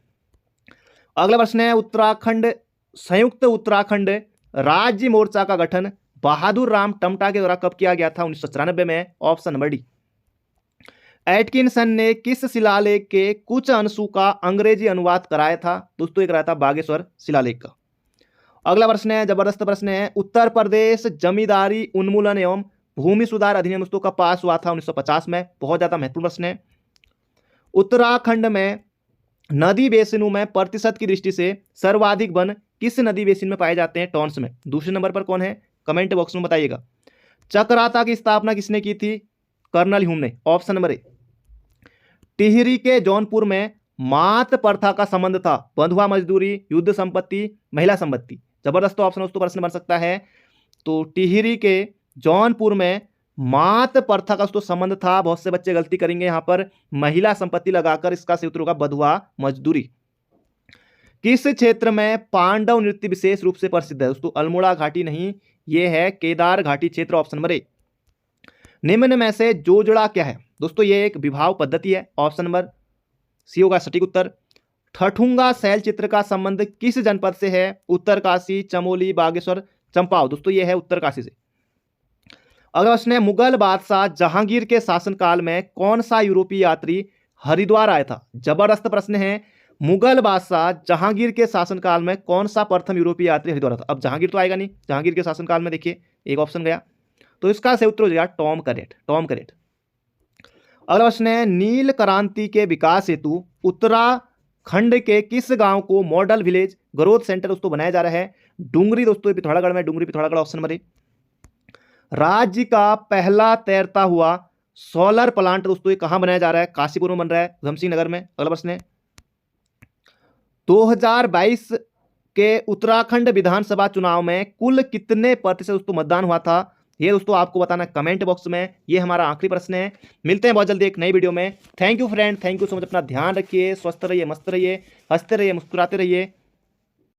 अगला प्रश्न है, संयुक्त उत्तराखंड राज्य मोर्चा का गठन बहादुर राम टमटा के द्वारा कब किया गया था? 1994 में। Option number D. एटकिंसन ने किस शिलालेख के कुछ अंशों का अंग्रेजी अनुवाद कराया था? दोस्तों ये कराया था बागेश्वर शिलालेख का। अगला प्रश्न है, जबरदस्त प्रश्न है, उत्तर प्रदेश जमींदारी उन्मूलन एवं भूमि सुधार अधिनियम दोस्तों का पास हुआ था 1950 में। बहुत ज्यादा महत्वपूर्ण प्रश्न है। उत्तराखंड में नदी बेसिनों में प्रतिशत की दृष्टि से सर्वाधिक वन किस नदी बेसिन में पाए जाते हैं? टॉन्स में। दूसरे नंबर पर कौन है? कमेंट बॉक्स में बताइएगा। चक्राता की स्थापना किसने की थी? कर्नल ह्यूम ने। Option number A. टिहरी के जौनपुर में मात प्रथा का संबंध था बंधुआ मजदूरी, युद्ध संपत्ति, महिला संपत्ति। जबरदस्त ऑप्शन दोस्तों प्रश्न बन सकता है। तो टिहरी के जौनपुर में मात प्रथा का दोस्तों संबंध था। बहुत से बच्चे गलती करेंगे यहां पर, महिला संपत्ति लगाकर। इसका सही उत्तर होगा बंधुआ मजदूरी। किस क्षेत्र में पांडव नृत्य विशेष रूप से प्रसिद्ध है? दोस्तों अल्मोड़ा घाटी नहीं, यह है केदार घाटी क्षेत्र। ऑप्शन नंबर ए। निम्न में से जोजड़ा क्या है? दोस्तों ये एक विवाह पद्धति है। ऑप्शन नंबर सी होगा सटीक उत्तर। ठठुंगा शैल चित्र का संबंध किस जनपद से है? उत्तरकाशी, चमोली, बागेश्वर, चंपाव। दोस्तों ये है उत्तरकाशी से। अगला प्रश्न है, मुगल बादशाह जहांगीर के शासनकाल में कौन सा यूरोपीय यात्री हरिद्वार आया था? जबरदस्त प्रश्न है, मुगल बादशाह जहांगीर के शासनकाल में कौन सा प्रथम यूरोपीय यात्री हरिद्वार था? अब जहांगीर तो आएगा नहीं, जहांगीर के शासनकाल में देखिए एक ऑप्शन गया, तो इसका सही उत्तर हो जाएगा टॉम करेट। Tom crate. अगला प्रश्न है, नील क्रांति के विकास हेतु उत्तराखंड के किस गांव को मॉडल विलेज ग्रोथ सेंटर दोस्तों बनाया जा रहा है? डूंगरी दोस्तों पिथौरागढ़ में, Dungri Pithoragarh. Option number A. राज्य का पहला तैरता हुआ सोलर प्लांट दोस्तों ये कहां बनाया जा रहा है? काशीपुर में बन रहा है, उधमसिंह नगर में। अगला प्रश्न है, 2022 के उत्तराखंड विधानसभा चुनाव में कुल कितने प्रतिशत दोस्तों मतदान हुआ था? ये दोस्तों आपको बताना कमेंट बॉक्स में। ये हमारा आखिरी प्रश्न है। मिलते हैं बहुत जल्दी एक नई वीडियो में। Thank you friend, thank you so much. अपना ध्यान रखिए, स्वस्थ रहिए, मस्त रहिए, हंसते रहिए, मुस्कुराते रहिए।